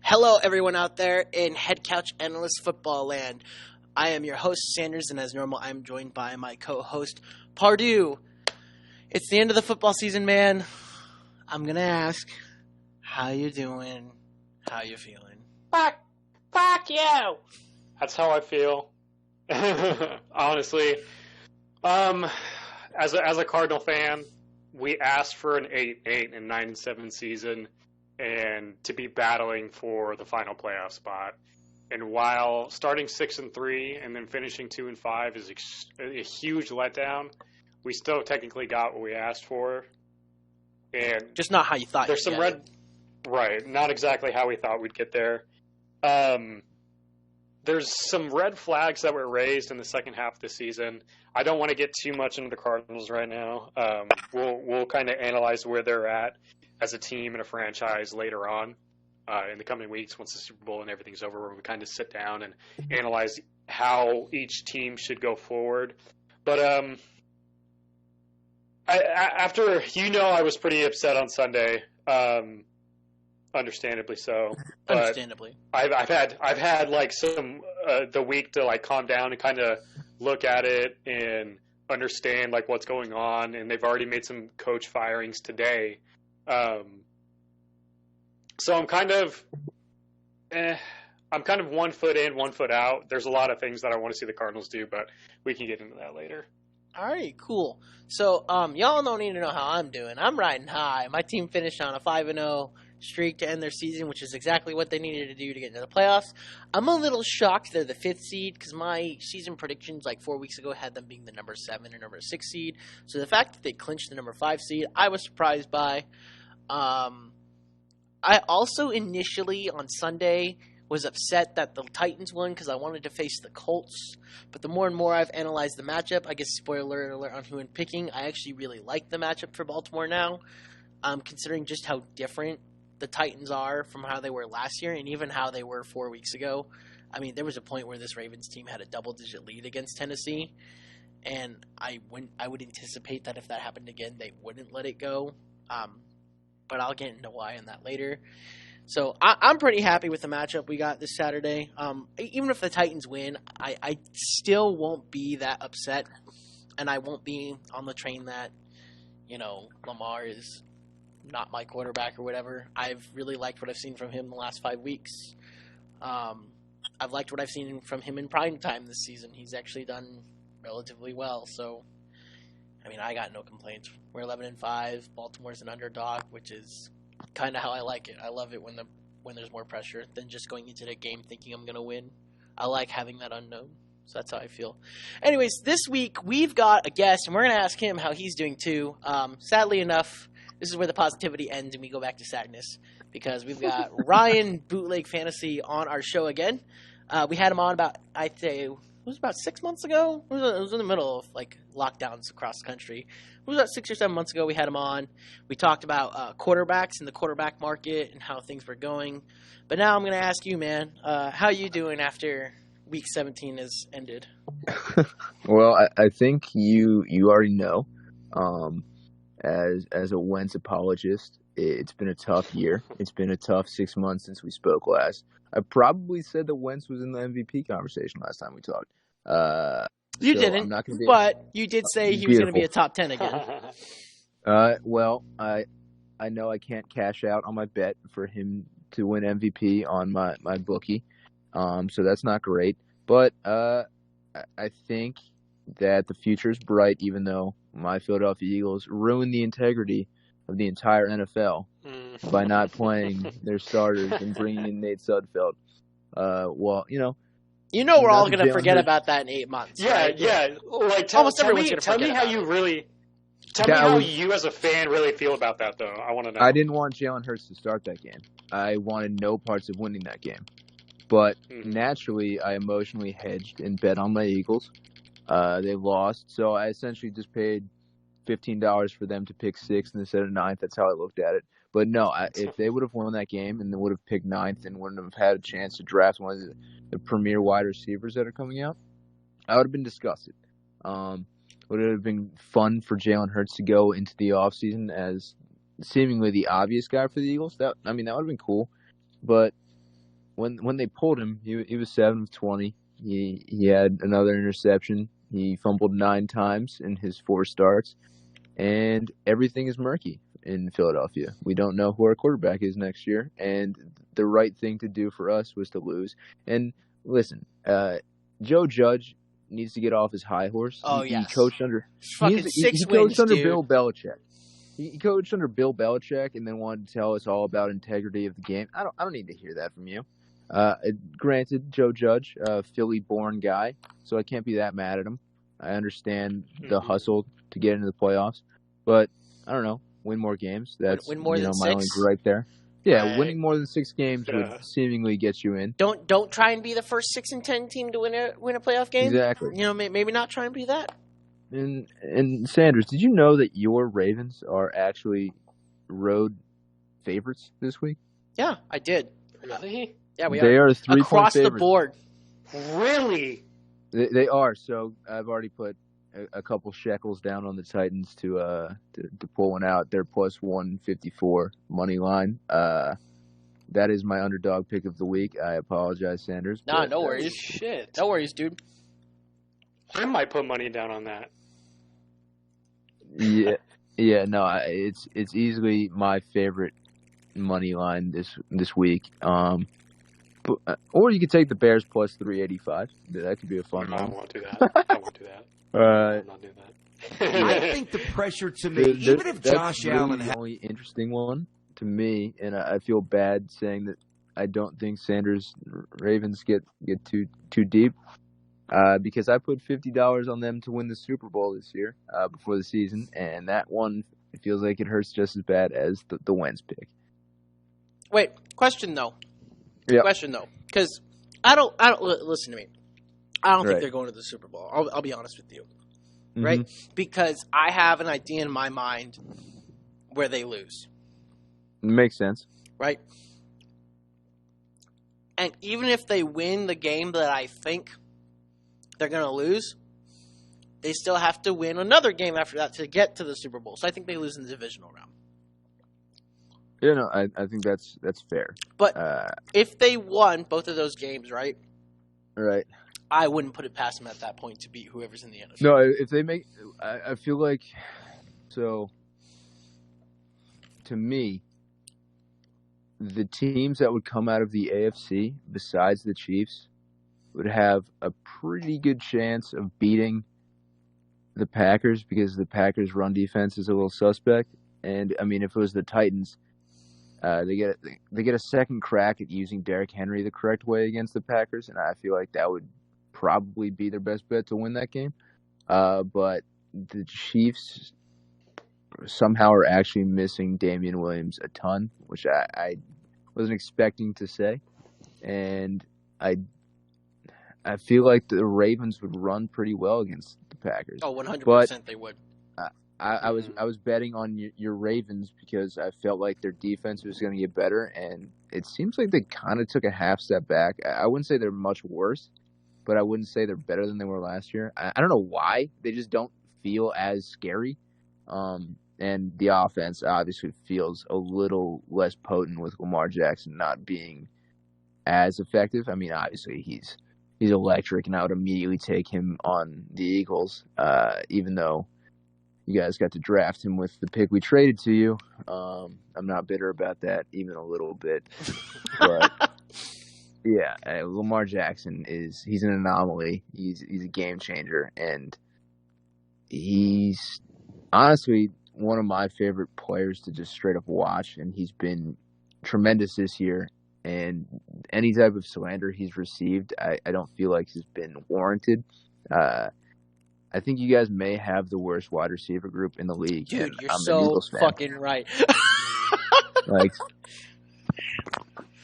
Hello, everyone out there in Head Couch Analyst Football Land. I am your host, Sanders, and as normal, I'm joined by my co-host, Pardue. It's the end of the football season, man. I'm going to ask, how you doing? How you feeling? Fuck you! That's how I feel. Honestly. As a Cardinal fan, we asked for an 8-8 and 9-7 season and to be battling for the final playoff spot. And while starting 6-3 and then finishing 2-5 is a huge letdown, we still technically got what we asked for. And just not how you thought. There's some right, not exactly how we thought we'd get there. There's some red flags that were raised in the second half of the season. I don't want to get too much into the Cardinals right now. We'll kind of analyze where they're at as a team and a franchise later on in the coming weeks once the Super Bowl and everything's over, where we kind of sit down and analyze how each team should go forward. But after I was pretty upset on Sunday. Understandably so. But understandably, I've had like some the week to like calm down and kind of look at it and understand like what's going on. And they've already made some coach firings today. So I'm kind of 1 foot in, 1 foot out. There's a lot of things that I want to see the Cardinals do, but we can get into that later. All right, cool. So y'all don't need to know how I'm doing. I'm riding high. My team finished on a 5-0 streak to end their season, which is exactly what they needed to do to get into the playoffs. I'm a little shocked they're the 5th seed because my season predictions like 4 weeks ago had them being the number 7 or number 6 seed. So the fact that they clinched the number 5 seed, I was surprised by. I also initially on Sunday was upset that the Titans won because I wanted to face the Colts. But the more and more I've analyzed the matchup, I guess spoiler alert on who I'm picking, I actually really like the matchup for Baltimore now. Considering just how different the Titans are from how they were last year and even how they were 4 weeks ago. I mean, there was a point where this Ravens team had a double-digit lead against Tennessee, and I would anticipate that if that happened again, they wouldn't let it go. But I'll get into why on that later. So I'm pretty happy with the matchup we got this Saturday. Even if the Titans win, I still won't be that upset, and I won't be on the train that, Lamar is not my quarterback or whatever. I've really liked what I've seen from him the last 5 weeks. I've liked what I've seen from him in prime time this season. He's actually done relatively well. So, I got no complaints. We're 11-5. Baltimore's an underdog, which is kind of how I like it. I love it when there's more pressure than just going into the game thinking I'm going to win. I like having that unknown. So that's how I feel. Anyways, this week we've got a guest, and we're going to ask him how he's doing too. Sadly enough, this is where the positivity ends and we go back to sadness because we've got Ryan Bootleg Fantasy on our show again. We had him on about 6 months ago. It was in the middle of like lockdowns across the country. It was about 6 or 7 months ago we had him on. We talked about quarterbacks and the quarterback market and how things were going. But now I'm going to ask you, man, how you doing after Week 17 has ended? Well, I think you already know. As a Wentz apologist, it's been a tough year. It's been a tough 6 months since we spoke last. I probably said that Wentz was in the MVP conversation last time we talked. You didn't, but you did say he was going to be a top 10 again. Well, I know I can't cash out on my bet for him to win MVP on my bookie, so that's not great. But I think that the future is bright, even though my Philadelphia Eagles ruined the integrity of the entire NFL by not playing their starters and bringing in Nate Sudfeld. We're all going to forget about that in 8 months. Yeah, right? yeah. Like, tell me how you as a fan really feel about that, though. I want to know. I didn't want Jalen Hurts to start that game. I wanted no parts of winning that game. But naturally, I emotionally hedged and bet on my Eagles. They lost, so I essentially just paid $15 for them to pick 6th instead of 9th. That's how I looked at it. But no, if they would have won that game and they would have picked 9th and wouldn't have had a chance to draft one of the premier wide receivers that are coming out, I would have been disgusted. Would it have been fun for Jalen Hurts to go into the offseason as seemingly the obvious guy for the Eagles? That would have been cool. But when they pulled him, he was 7 of 20. He had another interception. He fumbled 9 times in his 4 starts, and everything is murky in Philadelphia. We don't know who our quarterback is next year, and the right thing to do for us was to lose. And listen, Joe Judge needs to get off his high horse. Oh, he coached under fucking 6 he wins, coached under dude. Bill Belichick. He coached under Bill Belichick and then wanted to tell us all about integrity of the game. I don't need to hear that from you. Granted, Joe Judge, Philly-born guy, so I can't be that mad at him. I understand the hustle to get into the playoffs, but I don't know. Win more games. That's win more than my 6? only gripe there. Yeah, Right. winning more than 6 games would seemingly get you in. Don't try and be the first 6 and 10 team to win a playoff game. Exactly. Maybe not try and be that. And Sanders, did you know that your Ravens are actually road favorites this week? Yeah, I did. Really? Yeah, we They are. are 3-point Across the favorites. board. Really? They are. So I've already put a couple shekels down on the Titans to pull one out. They're plus 154 money line. That is my underdog pick of the week. I apologize, Sanders. Nah, but, no worries. Shit. No worries, dude. I might put money down on that. Yeah. No, it's easily my favorite money line this week. Or you could take the Bears plus 385. That could be a fun I one. won't do that. I won't do that. I'm not doing that. I think the pressure to me, even if Josh Allen the had. only interesting one to me, and I feel bad saying that I don't think Sanders Ravens get too deep, because I put $50 on them to win the Super Bowl this year before the season, and that one it feels like it hurts just as bad as the Wentz pick. Wait, question though. Yeah. Question though, because I don't listen to me. I don't think Right. they're going to the Super Bowl. I'll be honest with you, Mm-hmm. right? Because I have an idea in my mind where they lose, Makes sense. right? And even if they win the game that I think they're going to lose, they still have to win another game after that to get to the Super Bowl. So I think they lose in the divisional round. Yeah, no, I think that's fair. But if they won both of those games, right, Right. I wouldn't put it past them at that point to beat whoever's in the NFC. No, if they make, I feel like, so, to me, the teams that would come out of the AFC, besides the Chiefs, would have a pretty good chance of beating the Packers because the Packers' run defense is a little suspect. And, I mean, if it was the Titans, they get a second crack at using Derrick Henry the correct way against the Packers, and I feel like that would probably be their best bet to win that game. But the Chiefs somehow are actually missing Damian Williams a ton, which I wasn't expecting to say. And I feel like the Ravens would run pretty well against the Packers. Oh, 100% But they would. I was betting on your Ravens because I felt like their defense was going to get better, and it seems like they kind of took a half step back. I wouldn't say they're much worse, but I wouldn't say they're better than they were last year. I don't know why. They just don't feel as scary. And the offense obviously feels a little less potent with Lamar Jackson not being as effective. I mean, obviously he's electric, and I would immediately take him on the Eagles, even though you guys got to draft him with the pick we traded to you. I'm not bitter about that even a little bit. But yeah, Lamar Jackson he's an anomaly. He's a game changer, and he's honestly one of my favorite players to just straight up watch, and he's been tremendous this year. And any type of slander he's received, I don't feel like has been warranted. I think you guys may have the worst wide receiver group in the league. Dude, you're I'm an so Eagles fan. fucking right. Like,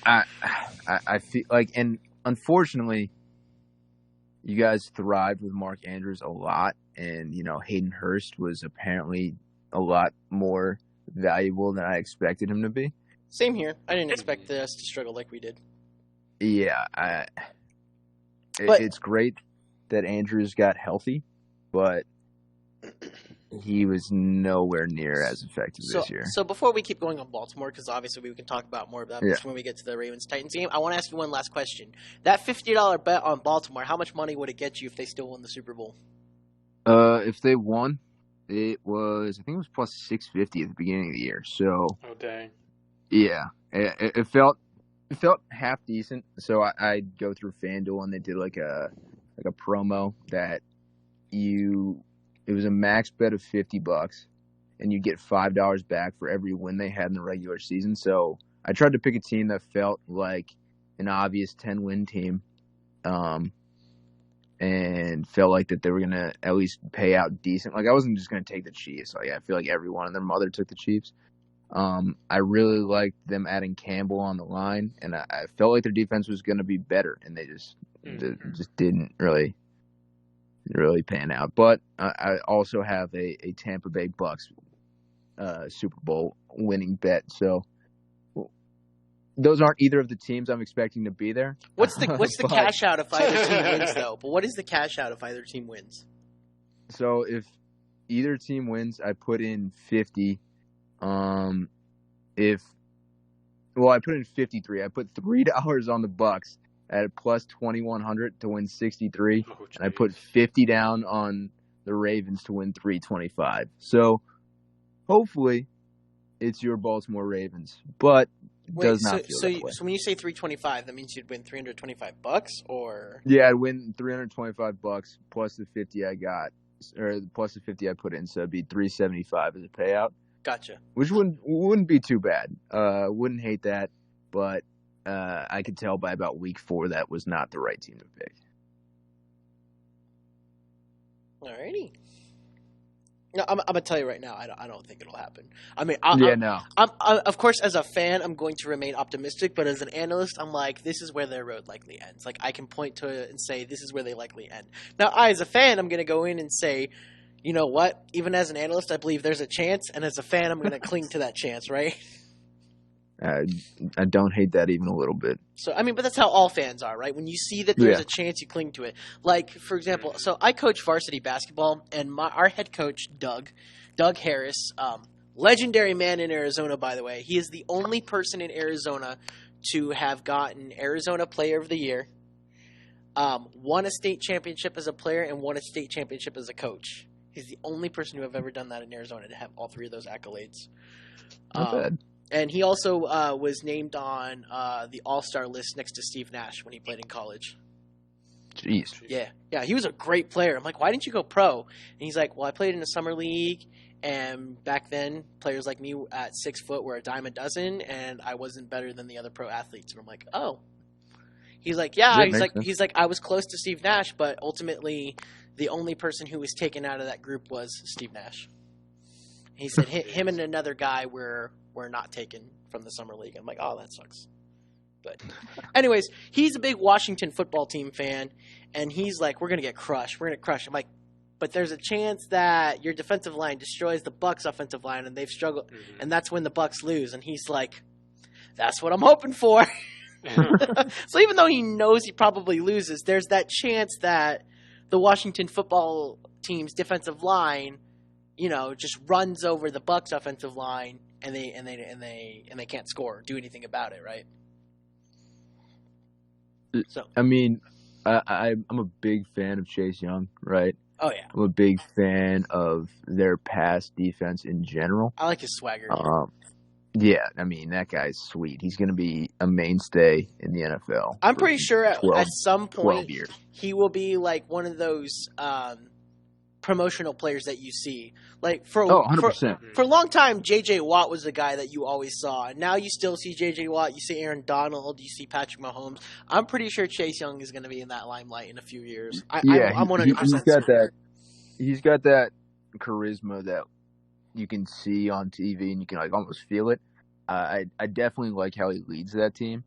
I feel like, and unfortunately, you guys thrived with Mark Andrews a lot, and Hayden Hurst was apparently a lot more valuable than I expected him to be. Same here. I didn't expect us to struggle like we did. Yeah, But- it's great that Andrews got healthy, but he was nowhere near as effective this year. So before we keep going on Baltimore, because obviously we can talk about more about this when we get to the Ravens-Titans game, I want to ask you one last question. That $50 bet on Baltimore, how much money would it get you if they still won the Super Bowl? If they won, I think it was plus 650 at the beginning of the year. So, oh dang, yeah, it felt half decent. So I'd go through FanDuel and they did like a promo that it was a max bet of $50 and you get $5 back for every win they had in the regular season. So I tried to pick a team that felt like an obvious 10-win team, and felt like that they were going to at least pay out decent. Like, I wasn't just going to take the Chiefs. Like, I feel like everyone and their mother took the Chiefs. I really liked them adding Campbell on the line, and I felt like their defense was going to be better, and they just didn't really pan out. But I also have a Tampa Bay Bucks Super Bowl winning bet. So those aren't either of the teams I'm expecting to be there. What's the cash out if either team wins, though? But what is the cash out if either team wins? So if either team wins, I put in 50. I put in 53. I put $3 on the Bucks at a plus 2,100 to win 63, and I put 50 down on the Ravens to win 325. So hopefully it's your Baltimore Ravens, but it does not feel that way. So when you say 325, that means you'd win $325, or? Yeah, I'd win $325 plus the 50 I got, or plus the 50 I put in, so it'd be 375 as a payout. Gotcha. Which wouldn't be too bad. Wouldn't hate that, but I could tell by about week 4 that was not the right team to pick. Alrighty. No, I'm gonna tell you right now. I don't think it'll happen. I mean, of course, as a fan, I'm going to remain optimistic. But as an analyst, I'm like, this is where their road likely ends. Like, I can point to it and say, this is where they likely end. Now, as a fan, I'm gonna go in and say, you know what? Even as an analyst, I believe there's a chance, and as a fan, I'm going to cling to that chance, right? I don't hate that even a little bit. So, I mean, but that's how all fans are, right? When you see that there's a chance, you cling to it. Like, for example, so I coach varsity basketball, and our head coach, Doug Harris, legendary man in Arizona, by the way. He is the only person in Arizona to have gotten Arizona Player of the Year, won a state championship as a player, and won a state championship as a coach. He's the only person who have ever done that in Arizona to have all 3 of those accolades. Not bad. And he also was named on the All-Star list next to Steve Nash when he played in college. Jeez. Yeah, he was a great player. I'm like, why didn't you go pro? And he's like, well, I played in a summer league, and back then players like me at 6 foot were a dime a dozen, and I wasn't better than the other pro athletes. And I'm like, oh. He's like, yeah. He's like, I was close to Steve Nash, but ultimately the only person who was taken out of that group was Steve Nash. He said him and another guy were not taken from the summer league. I'm like, oh, that sucks. But anyways, he's a big Washington football team fan, and he's like, we're going to get crushed. We're going to crush. I'm like, but there's a chance that your defensive line destroys the Bucs offensive line, and they've struggled, and that's when the Bucs lose. And he's like, that's what I'm hoping for. So even though he knows he probably loses, there's that chance that the Washington football team's defensive line, just runs over the Bucs offensive line, and they can't score or do anything about it, right? So I mean, I'm a big fan of Chase Young, right? Oh yeah, I'm a big fan of their pass defense in general. I like his swagger. Yeah, I mean, that guy's sweet. He's going to be a mainstay in the NFL. I'm pretty sure at some point years. He will be like one of those promotional players that you see. Like for 100%. For a long time, J.J. Watt was the guy that you always saw. And now you still see J.J. Watt, you see Aaron Donald, you see Patrick Mahomes. I'm pretty sure Chase Young is going to be in that limelight in a few years. I'm 100%. He's got that charisma that you can see on TV and you can almost feel it. I definitely like how he leads that team.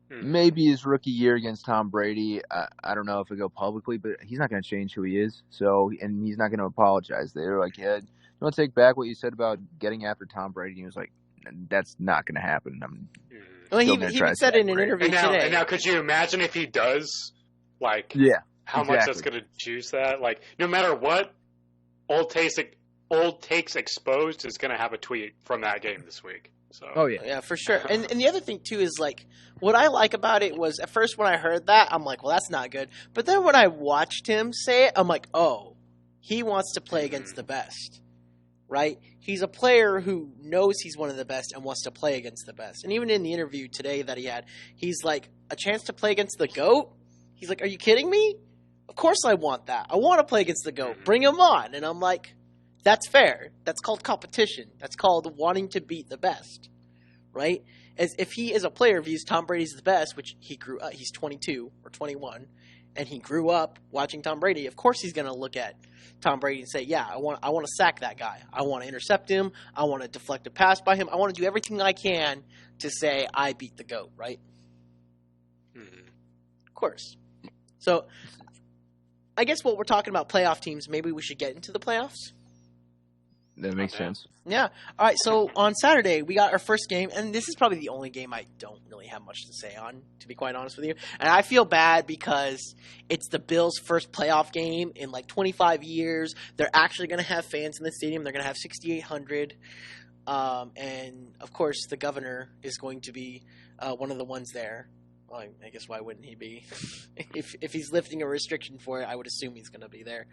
Maybe his rookie year against Tom Brady, I don't know if it'll go publicly, but he's not going to change who he is. So, and he's not going to apologize. They're like, yeah, you want to take back what you said about getting after Tom Brady? And he was like, that's not going to happen. Well, he said in an interview today. And now, could you imagine if he does? Like, yeah, how much that's going to juice that? Like, no matter what, Old Tasic Old Takes Exposed is going to have a tweet from that game this week. So. Oh yeah, yeah, for sure. And the other thing too is like what I like about it was at first when I heard that I'm like, well, that's not good. But then when I watched him say it, I'm like, oh, he wants to play against the best, right? He's a player who knows he's one of the best and wants to play against the best. And even in the interview today that he had, he's like, a chance to play against the GOAT? He's like, are you kidding me? Of course I want that. I want to play against the GOAT. Bring him on. And I'm like, that's fair. That's called competition. That's called wanting to beat the best, right? As if he as a player views Tom Brady's the best, which he grew up, he's 22 or 21, and he grew up watching Tom Brady. Of course, he's going to look at Tom Brady and say, "Yeah, I want to sack that guy. I want to intercept him. I want to deflect a pass by him. I want to do everything I can to say I beat the GOAT." Right? Mm-hmm. Of course. So, I guess what we're talking about playoff teams. Maybe we should get into the playoffs. That makes sense. Yeah. All right. So on Saturday, we got our first game, and this is probably the only game I don't really have much to say on, to be quite honest with you. And I feel bad because it's the Bills' first playoff game in like 25 years. They're actually going to have fans in the stadium. They're going to have 6,800. And, of course, the governor is going to be one of the ones there. Well, I guess why wouldn't he be? If he's lifting a restriction for it, I would assume he's going to be there.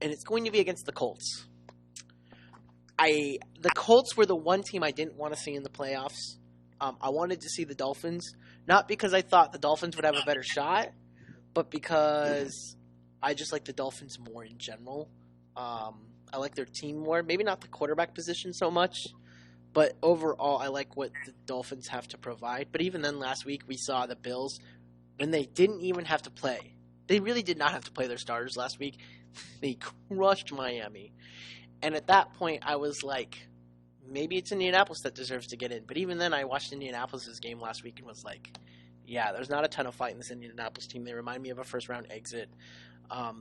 And it's going to be against the Colts. The Colts were the one team I didn't want to see in the playoffs. I wanted to see the Dolphins, not because I thought the Dolphins would have a better shot, but because I just like the Dolphins more in general. I like their team more. Maybe not the quarterback position so much, but overall I like what the Dolphins have to provide. But even then last week we saw the Bills, when they didn't even have to play. They really did not have to play their starters last week. They crushed Miami. And at that point, I was like, maybe it's Indianapolis that deserves to get in. But even then, I watched Indianapolis' game last week and was like, yeah, there's not a ton of fight in this Indianapolis team. They remind me of a first-round exit. Not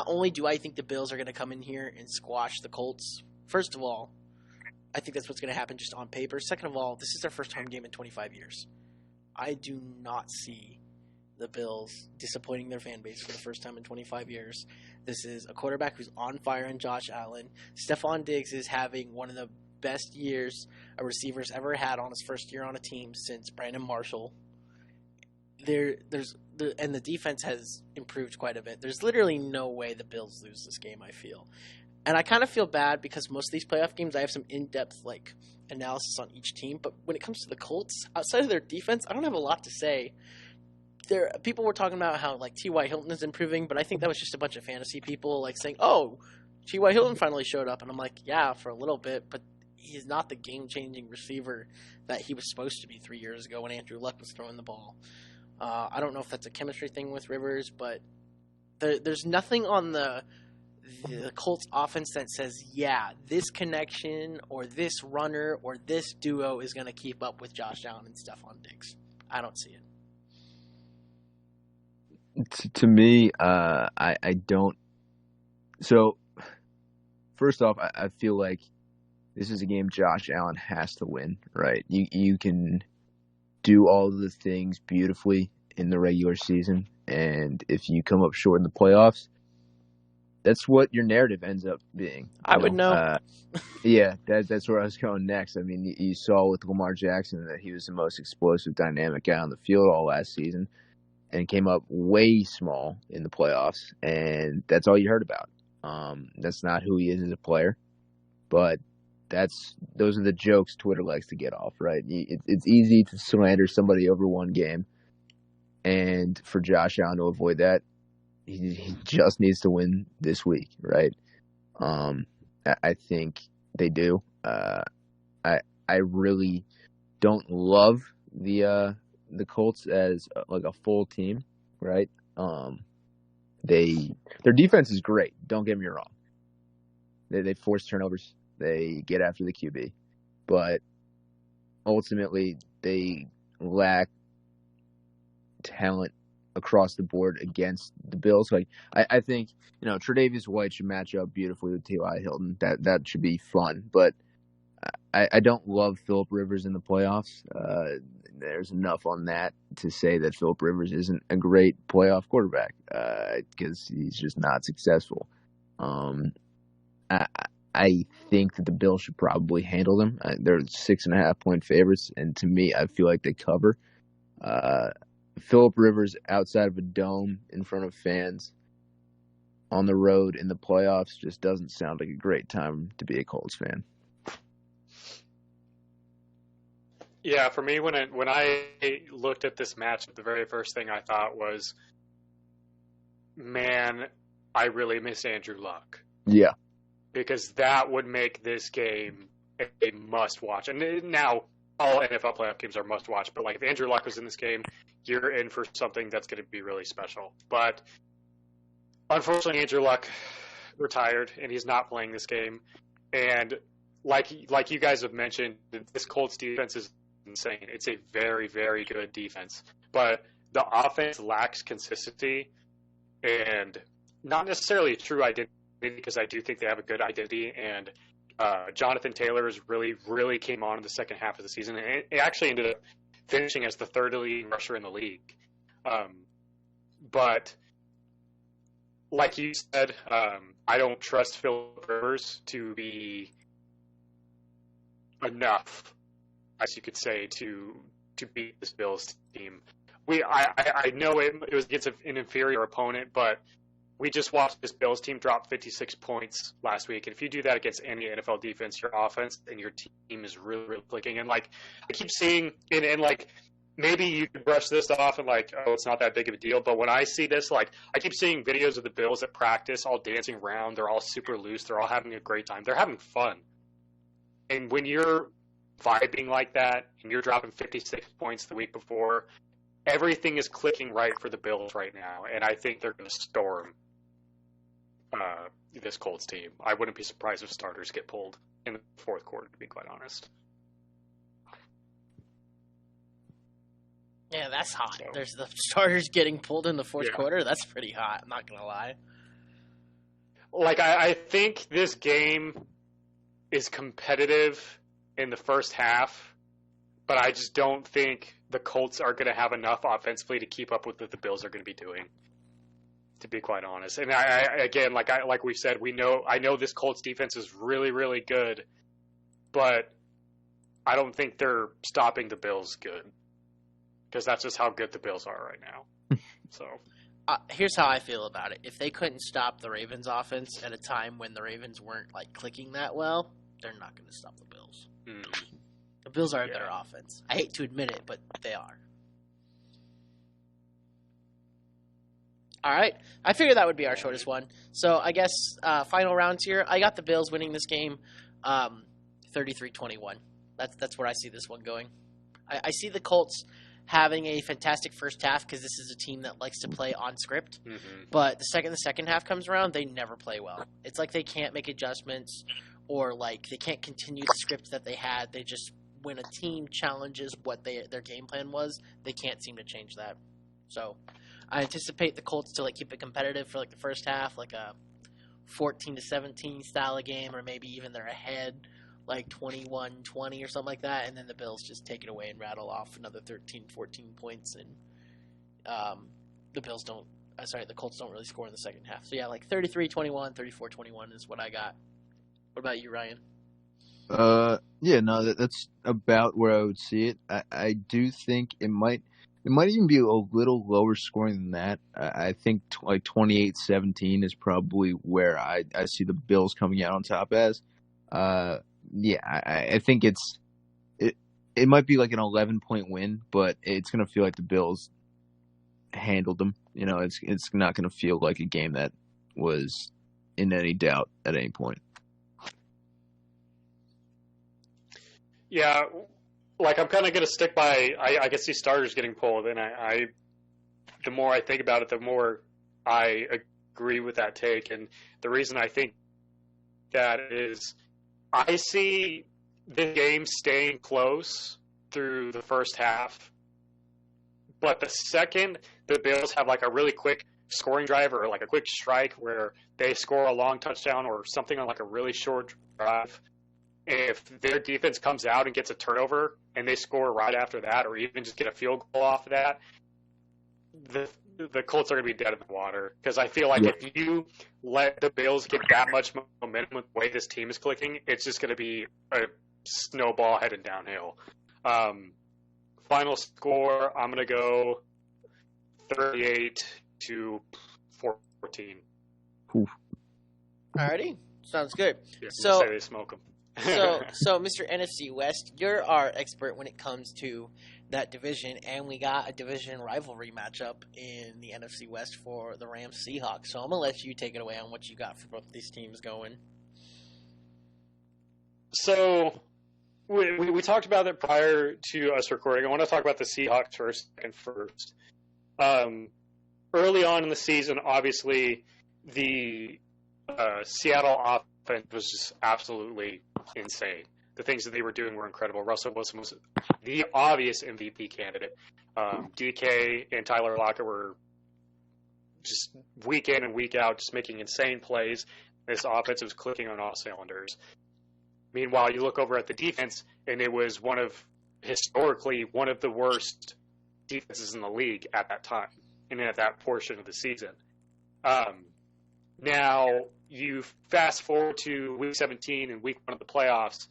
only do I think the Bills are going to come in here and squash the Colts, first of all, I think that's what's going to happen just on paper. Second of all, this is their first home game in 25 years. I do not see the Bills disappointing their fan base for the first time in 25 years. This is a quarterback who's on fire in Josh Allen. Stephon Diggs is having one of the best years a receiver's ever had on his first year on a team since Brandon Marshall. And the defense has improved quite a bit. There's literally no way the Bills lose this game, I feel. And I kind of feel bad because most of these playoff games, I have some in-depth analysis on each team. But when it comes to the Colts, outside of their defense, I don't have a lot to say. People were talking about how T.Y. Hilton is improving, but I think that was just a bunch of fantasy people saying, "Oh, T.Y. Hilton finally showed up," and I'm like, "Yeah, for a little bit, but he's not the game-changing receiver that he was supposed to be 3 years ago when Andrew Luck was throwing the ball." I don't know if that's a chemistry thing with Rivers, but there's nothing on the Colts offense that says, "Yeah, this connection or this runner or this duo is going to keep up with Josh Allen and Stephon Diggs." I don't see it. To me, I don't. So, first off, I feel like this is a game Josh Allen has to win, right? You can do all of the things beautifully in the regular season, and if you come up short in the playoffs, that's what your narrative ends up being. I would know. Yeah, that's where I was going next. I mean, you saw with Lamar Jackson that he was the most explosive, dynamic guy on the field all last season, and came up way small in the playoffs, and that's all you heard about. That's not who he is as a player, but those are the jokes Twitter likes to get off, right? It's easy to slander somebody over one game, and for Josh Allen to avoid that, he just needs to win this week, right? I think they do. I really don't love the Colts as a full team, right? Their defense is great. Don't get me wrong. They force turnovers. They get after the QB, but ultimately they lack talent across the board against the Bills. I think Tre'Davious White should match up beautifully with T.Y. Hilton. That should be fun, but I don't love Phillip Rivers in the playoffs. There's enough on that to say that Phillip Rivers isn't a great playoff quarterback because he's just not successful. I, I think that the Bills should probably handle them. They're 6.5-point favorites, and to me, I feel like they cover. Phillip Rivers outside of a dome in front of fans on the road in the playoffs just doesn't sound like a great time to be a Colts fan. Yeah, for me, when I looked at this match, the very first thing I thought was, man, I really miss Andrew Luck. Yeah. Because that would make this game a must-watch. And now, all NFL playoff games are must-watch, but like if Andrew Luck was in this game, you're in for something that's going to be really special. But unfortunately, Andrew Luck retired, and he's not playing this game. And like you guys have mentioned, this Colts defense is insane. It's a very, very good defense. But the offense lacks consistency and not necessarily a true identity, because I do think they have a good identity. And Jonathan Taylor has really came on in the second half of the season. And it actually ended up finishing as the third leading rusher in the league. But like you said, I don't trust Phillip Rivers to be enough, as you could say, to beat this Bills team. I know it was against an inferior opponent, but we just watched this Bills team drop 56 points last week. And if you do that against any NFL defense, your offense and your team is really clicking. And like I keep seeing, and like maybe you could brush this off and like, oh, it's not that big of a deal. But when I see this, like I keep seeing videos of the Bills at practice, all dancing around. They're all super loose. They're all having a great time. They're having fun. And when you're vibing like that and you're dropping 56 points the week before, everything is clicking right for the Bills right now. And I think they're going to storm this Colts team. I wouldn't be surprised if starters get pulled in the fourth quarter, to be quite honest. Yeah, that's hot. So. There's the starters getting pulled in the fourth quarter. That's pretty hot. I'm not going to lie. Like, I think this game is competitive in the first half, but I just don't think the Colts are going to have enough offensively to keep up with what the Bills are going to be doing, to be quite honest. And like we said, I know this Colts defense is really good, but I don't think they're stopping the Bills good, because that's just how good the Bills are right now. So here's how I feel about it. If they couldn't stop the Ravens offense at a time when the Ravens weren't like clicking that well, they're not going to stop the Bills. The Bills are their offense. I hate to admit it, but they are. All right. I figured that would be our shortest one. So I guess final rounds here. I got the Bills winning this game 33-21. That's where I see this one going. I see the Colts having a fantastic first half because this is a team that likes to play on script. Mm-hmm. But the second half comes around, they never play well. It's like they can't make adjustments, or like they can't continue the script that they had. They just, when a team challenges what their game plan was, they can't seem to change that. So I anticipate the Colts to like keep it competitive for like the first half, like a 14-17 style of game, or maybe even they're ahead like 21-20 or something like that, and then the Bills just take it away and rattle off another 13-14 points, and the Colts don't really score in the second half. So yeah, like 33-21, 34-21 is what I got. What about you, Ryan? Yeah, no, that's about where I would see it. I do think it might even be a little lower scoring than that. I think like 28-17 is probably where I see the Bills coming out on top as. Yeah, I think it might be like an 11-point win, but it's going to feel like the Bills handled them. You know, it's not going to feel like a game that was in any doubt at any point. Yeah, like I'm kind of going to stick by, I guess these starters getting pulled, and I the more I think about it, the more I agree with that take. And the reason I think that is, I see the game staying close through the first half, but the second the Bills have like a really quick scoring drive or like a quick strike where they score a long touchdown or something on like a really short drive, if their defense comes out and gets a turnover and they score right after that, or even just get a field goal off of that, the Colts are going to be dead in the water because I feel like if you let the Bills get that much momentum with the way this team is clicking, it's just going to be a snowball headed downhill. Final score, I'm going to go 38-14. Alrighty, sounds good. Yeah, so say they smoke them. so Mr. NFC West, you're our expert when it comes to that division, and we got a division rivalry matchup in the NFC West for the Rams Seahawks. So I'm gonna let you take it away on what you got for both these teams going. So we talked about it prior to us recording. I want to talk about the Seahawks for a second first. Early on in the season, obviously, the Seattle offense was just absolutely insane. The things that they were doing were incredible. Russell Wilson was the obvious MVP candidate. DK and Tyler Lockett were just week in and week out just making insane plays. This offense was clicking on all cylinders. Meanwhile, you look over at the defense, and it was historically one of the worst defenses in the league at that time and at that portion of the season. Now, you fast forward to Week 17 and Week 1 of the playoffs,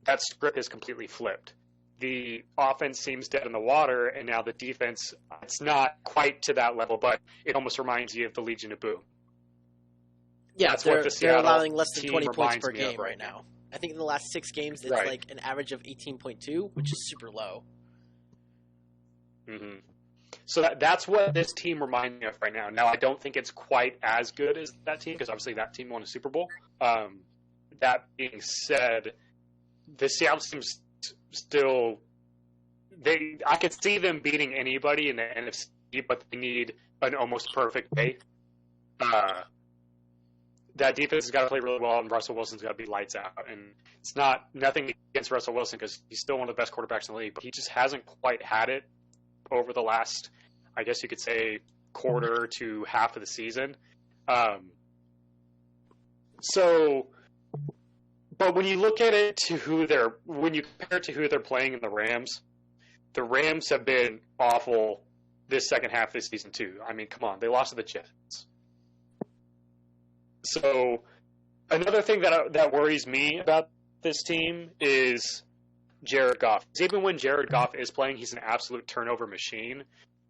that script is completely flipped. The offense seems dead in the water, and now the defense, it's not quite to that level, but it almost reminds you of the Legion of Boom. Yeah, That's what the they're Seattle allowing less than team 20 points reminds per me of game right now. I think in the last 6 games, it's Right. like an average of 18.2, which is super low. Mm-hmm. So that's what this team reminds me of right now. Now, I don't think it's quite as good as that team because obviously that team won a Super Bowl. That being said, the Seattle team's still I could see them beating anybody in the NFC, but they need an almost perfect day. That defense has got to play really well, and Russell Wilson's got to be lights out. And it's nothing against Russell Wilson because he's still one of the best quarterbacks in the league, but he just hasn't quite had it over the last, I guess you could say, quarter to half of the season. But when you look at it when you compare it to who they're playing in the Rams have been awful this second half of the season too. I mean, come on, they lost to the Jets. So another thing that worries me about this team is Jared Goff. Even when Jared Goff is playing, he's an absolute turnover machine.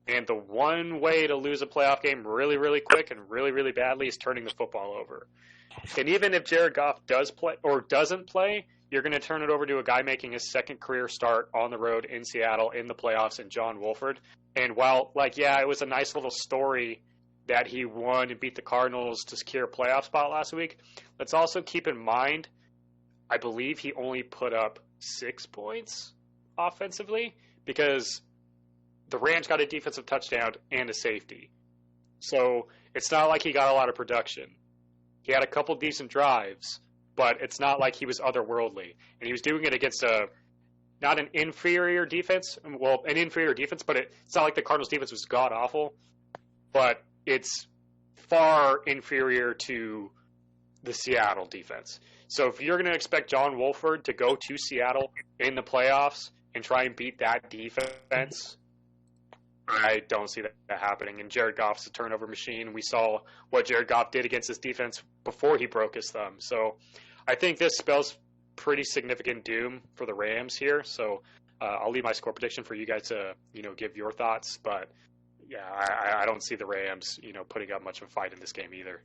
And the one way to lose a playoff game really, really quick and really, really badly is turning the football over. And even if Jared Goff does play or doesn't play, you're going to turn it over to a guy making his second career start on the road in Seattle in the playoffs in John Wolford. And while, it was a nice little story that he won and beat the Cardinals to secure a playoff spot last week, let's also keep in mind, I believe he only put up 6 points offensively because the Rams got a defensive touchdown and a safety. So it's not like he got a lot of production. He had a couple decent drives, but it's not like he was otherworldly. And he was doing it against not an inferior defense. Well, an inferior defense, but it's not like the Cardinals' defense was god-awful. But it's far inferior to the Seattle defense. So if you're going to expect John Wolford to go to Seattle in the playoffs and try and beat that defense, I don't see that happening. And Jared Goff's a turnover machine. We saw what Jared Goff did against his defense before he broke his thumb. So I think this spells pretty significant doom for the Rams here. So I'll leave my score prediction for you guys to, give your thoughts. But yeah, I don't see the Rams, putting up much of a fight in this game either.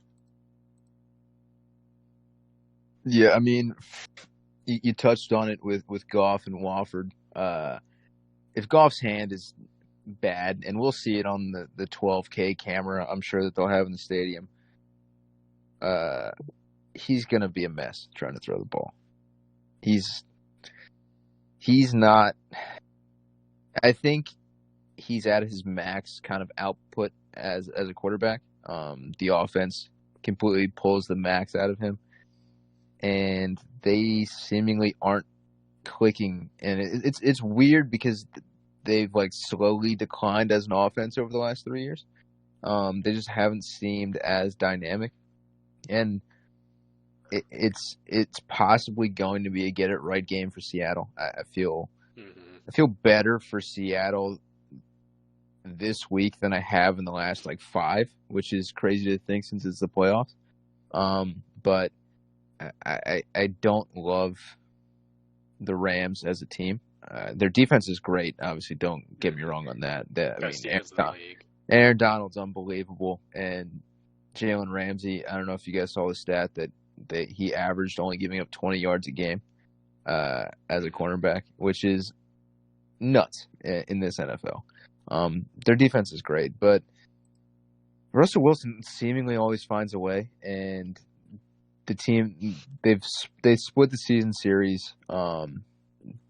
Yeah, I mean, you touched on it with Goff and Wofford. If Goff's hand is bad, and we'll see it on the 12K camera, I'm sure that they'll have in the stadium, he's going to be a mess trying to throw the ball. He's not – I think he's at his max kind of output as a quarterback. The offense completely pulls the max out of him, and they seemingly aren't clicking. And it's weird because they've slowly declined as an offense over the last 3 years. They just haven't seemed as dynamic, and it's possibly going to be a get it right game for Seattle. I feel better for Seattle this week than I have in the last like 5, which is crazy to think since it's the playoffs. But I don't love the Rams as a team. Their defense is great. Obviously, don't get me wrong on that. Aaron Donald's unbelievable, and Jalen Ramsey. I don't know if you guys saw the stat that he averaged only giving up 20 yards a game as a cornerback, which is nuts in this NFL. Their defense is great, but Russell Wilson seemingly always finds a way, and the team they split the season series.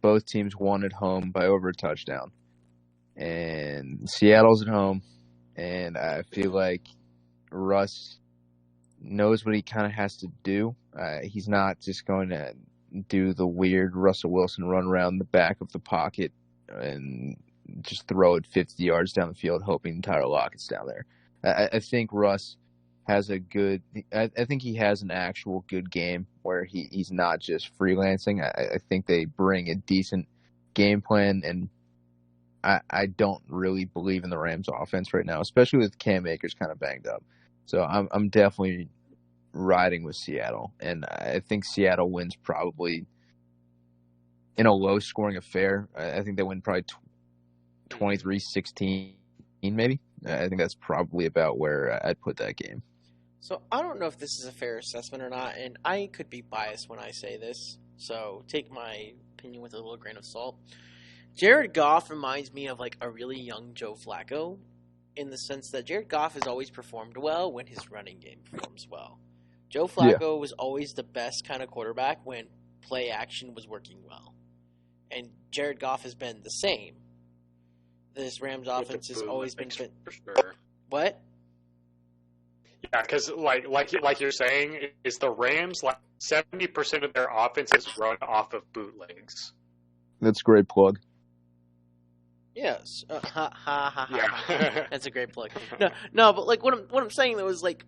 Both teams won at home by over a touchdown, and Seattle's at home, and I feel like Russ knows what he kind of has to do. He's not just going to do the weird Russell Wilson run around the back of the pocket and just throw it 50 yards down the field, hoping Tyler Lockett's down there. I think Russ has I think he has an actual good game where he's not just freelancing. I think they bring a decent game plan, and I don't really believe in the Rams offense right now, especially with Cam Akers kind of banged up. So I'm definitely riding with Seattle, and I think Seattle wins probably in a low-scoring affair. I think they win probably 23-16 maybe. I think that's probably about where I'd put that game. So I don't know if this is a fair assessment or not, and I could be biased when I say this, so take my opinion with a little grain of salt. Jared Goff reminds me of like a really young Joe Flacco, in the sense that Jared Goff has always performed well when his running game performs well. Joe Flacco was always the best kind of quarterback when play action was working well. And Jared Goff has been the same. This Rams offense has always been fit. For sure. What? Yeah, because like you're saying, is the Rams, like 70% of their offense is run off of bootlegs. That's a great plug. Yes. Yeah. That's a great plug. No, but like what I'm saying though is like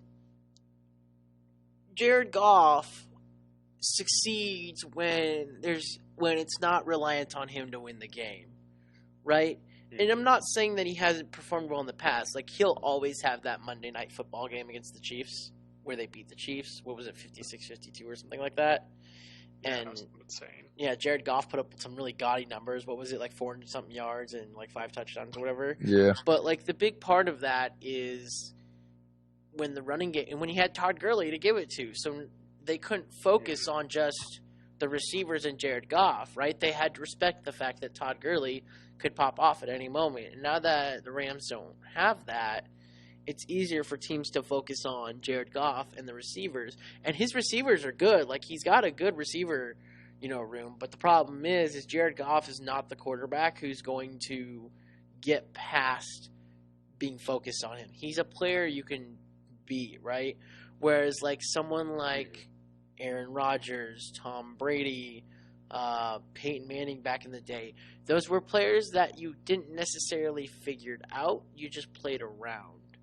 Jared Goff succeeds when it's not reliant on him to win the game, right? And I'm not saying that he hasn't performed well in the past. Like, he'll always have that Monday Night Football game against the Chiefs where they beat the Chiefs. What was it, 56-52 or something like that? And that's insane. Yeah, Jared Goff put up some really gaudy numbers. What was it, like 400-something yards and like 5 touchdowns or whatever? Yeah. But, like, the big part of that is when the running game – and when he had Todd Gurley to give it to. So they couldn't focus on just the receivers and Jared Goff, right? They had to respect the fact that Todd Gurley – could pop off at any moment. And now that the Rams don't have that, it's easier for teams to focus on Jared Goff and the receivers. And his receivers are good. Like, he's got a good receiver, room. But the problem is Jared Goff is not the quarterback who's going to get past being focused on him. He's a player you can beat, right? Whereas, like, someone like Aaron Rodgers, Tom Brady, Peyton Manning back in the day, those were players that you didn't necessarily figured out. You just played around,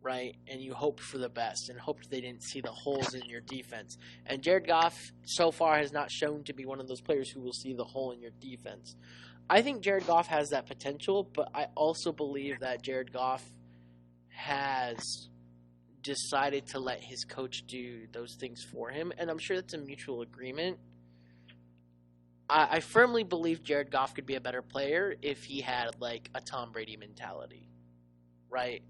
right? And you hoped for the best and hoped they didn't see the holes in your defense. And Jared Goff so far has not shown to be one of those players who will see the hole in your defense. I think Jared Goff has that potential, but I also believe that Jared Goff has decided to let his coach do those things for him, and I'm sure that's a mutual agreement. I firmly believe Jared Goff could be a better player if he had, like, a Tom Brady mentality, right?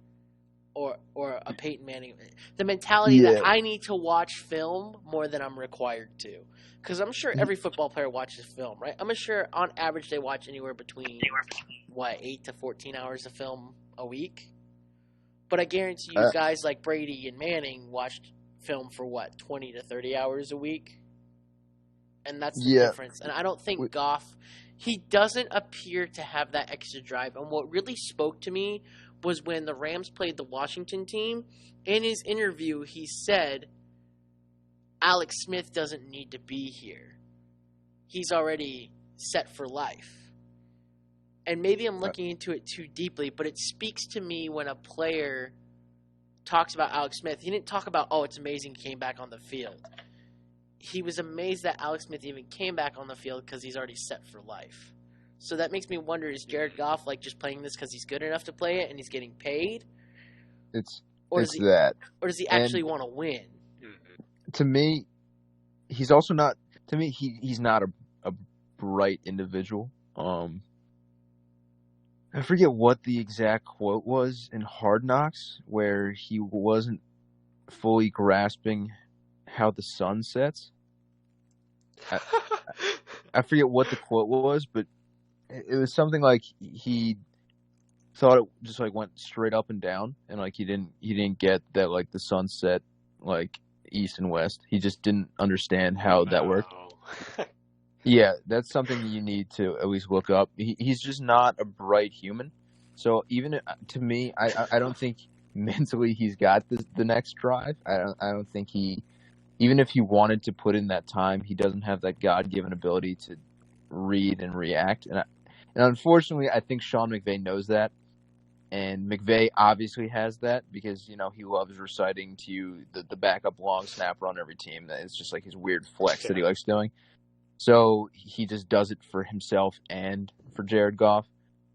Or a Peyton Manning. The mentality that I need to watch film more than I'm required to. Because I'm sure every football player watches film, right? I'm sure on average they watch anywhere between, 8 to 14 hours of film a week? But I guarantee you guys like Brady and Manning watched film for, 20 to 30 hours a week? And that's the difference. And I don't think Goff, he doesn't appear to have that extra drive. And what really spoke to me was when the Rams played the Washington team. In his interview, he said, Alex Smith doesn't need to be here. He's already set for life. And maybe I'm looking into it too deeply, but it speaks to me when a player talks about Alex Smith. He didn't talk about, it's amazing he came back on the field. He was amazed that Alex Smith even came back on the field because he's already set for life. So that makes me wonder: is Jared Goff like just playing this because he's good enough to play it and he's getting paid, It's or it's that. or does he actually want to win? To me, he's also not. To me, he's not a bright individual. I forget what the exact quote was in Hard Knocks, where he wasn't fully grasping how the sun sets. I forget what the quote was, but it was something like he thought it just like went straight up and down, and like he didn't get that like the sun set like east and west. He just didn't understand how that worked. Yeah, that's something you need to at least look up. He's just not a bright human. So even to me, I don't think mentally he's got the next drive. I don't think even if he wanted to put in that time, he doesn't have that God-given ability to read and react. And unfortunately, I think Sean McVay knows that. And McVay obviously has that because, he loves reciting to you the backup long snapper on every team. It's just like his weird flex that he likes doing. So he just does it for himself and for Jared Goff.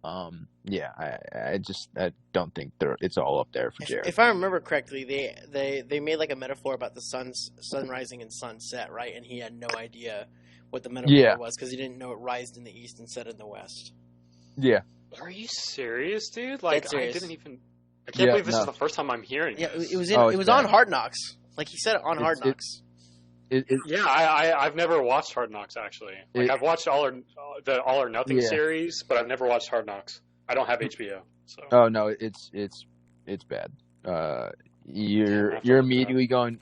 I don't think it's all up there for Jared. If I remember correctly, they made like a metaphor about the sun rising and sunset, right? And he had no idea what the metaphor was because he didn't know it rised in the east and set in the west. Yeah. Are you serious, dude? Like, serious. I can't believe this is the first time I'm hearing this. Yeah, it was on Hard Knocks. Like he said it on Hard Knocks. I've never watched Hard Knocks actually. I've watched the All or Nothing series, but I've never watched Hard Knocks. I don't have HBO. So. Oh no, it's bad. You're immediately going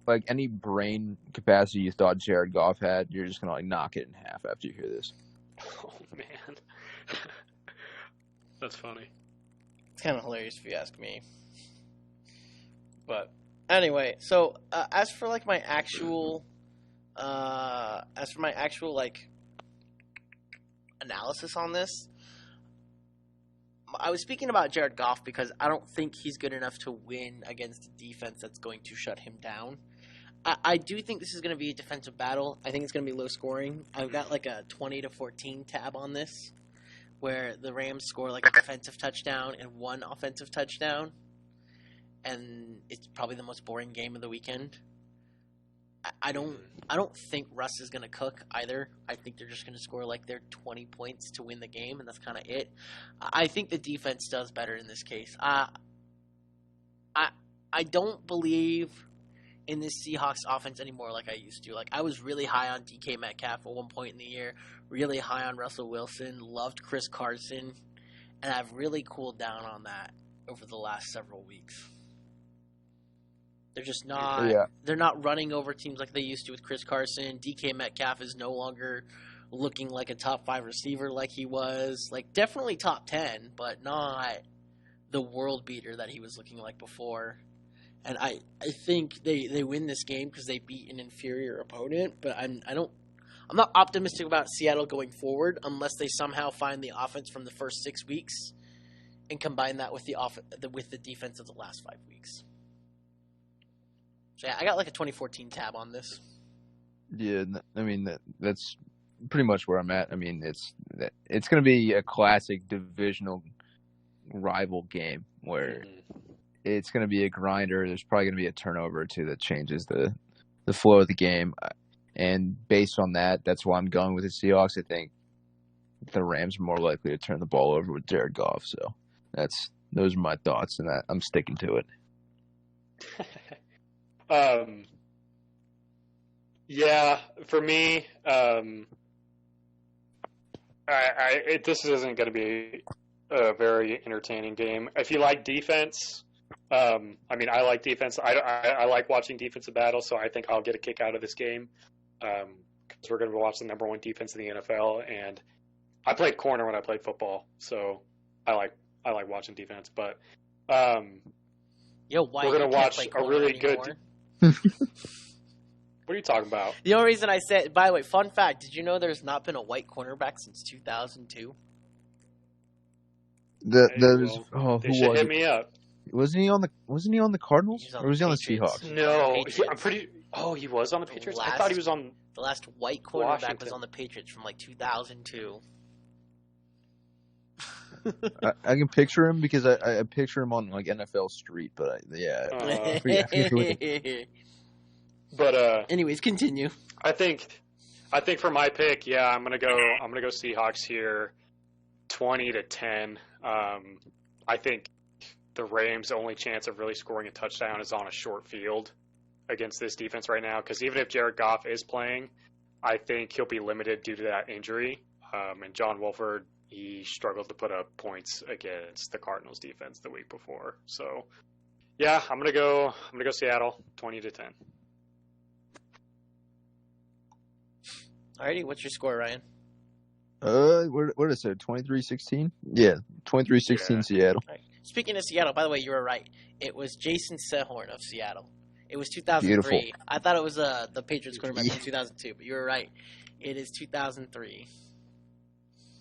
like any brain capacity you thought Jared Goff had. You're just gonna like knock it in half after you hear this. Oh man, that's funny. It's kind of hilarious if you ask me. But anyway, so as for my actual like analysis on this, I was speaking about Jared Goff because I don't think he's good enough to win against a defense that's going to shut him down. I do think this is going to be a defensive battle. I think it's going to be low scoring. I've got like a 20-14 tab on this, where the Rams score like a defensive touchdown and one offensive touchdown, and it's probably the most boring game of the weekend. I don't think Russ is going to cook either. I think they're just going to score like their 20 points to win the game, and that's kind of it. I think the defense does better in this case. I don't believe in this Seahawks offense anymore like I used to. Like I was really high on DK Metcalf at one point in the year, really high on Russell Wilson, loved Chris Carson, and I've really cooled down on that over the last several weeks. They're just not they're not running over teams like they used to with Chris Carson. DK Metcalf is no longer looking like a top 5 receiver like he was. Like definitely top 10, but not the world beater that he was looking like before. And I think they win this game because they beat an inferior opponent, but I'm not optimistic about Seattle going forward unless they somehow find the offense from the first 6 weeks and combine that with the defense of the last 5 weeks. So yeah, I got like a 2014 tab on this. Yeah, I mean that's pretty much where I'm at. I mean it's going to be a classic divisional rival game where it's going to be a grinder. There's probably going to be a turnover or two that changes the flow of the game, and based on that, that's why I'm going with the Seahawks. I think the Rams are more likely to turn the ball over with Jared Goff. So those are my thoughts, and I'm sticking to it. Yeah, for me, this isn't going to be a very entertaining game. If you like defense, I mean, I like defense. I like watching defensive battles, so I think I'll get a kick out of this game because we're going to watch the number 1 defense in the NFL. And I played corner when I played football, so I like watching defense. But we're going to watch a really good. What are you talking about? The only reason I said, by the way, fun fact: did you know there's not been a white cornerback since 2002? They should hit me up. Wasn't he on the Cardinals or was he on the Seahawks? No, I'm pretty. Oh, he was on the Patriots. I thought he was on. The last white cornerback was on the Patriots from like 2002. I can picture him because I picture him on like NFL Street, but I forget But anyways, continue. I think for my pick, I'm gonna go Seahawks here, 20-10. I think the Rams' only chance of really scoring a touchdown is on a short field against this defense right now. Because even if Jared Goff is playing, I think he'll be limited due to that injury. And John Wolford, he struggled to put up points against the Cardinals defense the week before. So, I'm gonna go Seattle, 20-10. Alrighty, what's your score, Ryan? What did I say? 23-16? Yeah, 23-16 Seattle. Right. Speaking of Seattle, by the way, you were right. It was Jason Sehorn of Seattle. It was 2003. Beautiful. I thought it was the Patriots quarterback from 2002, but you were right. It is 2003.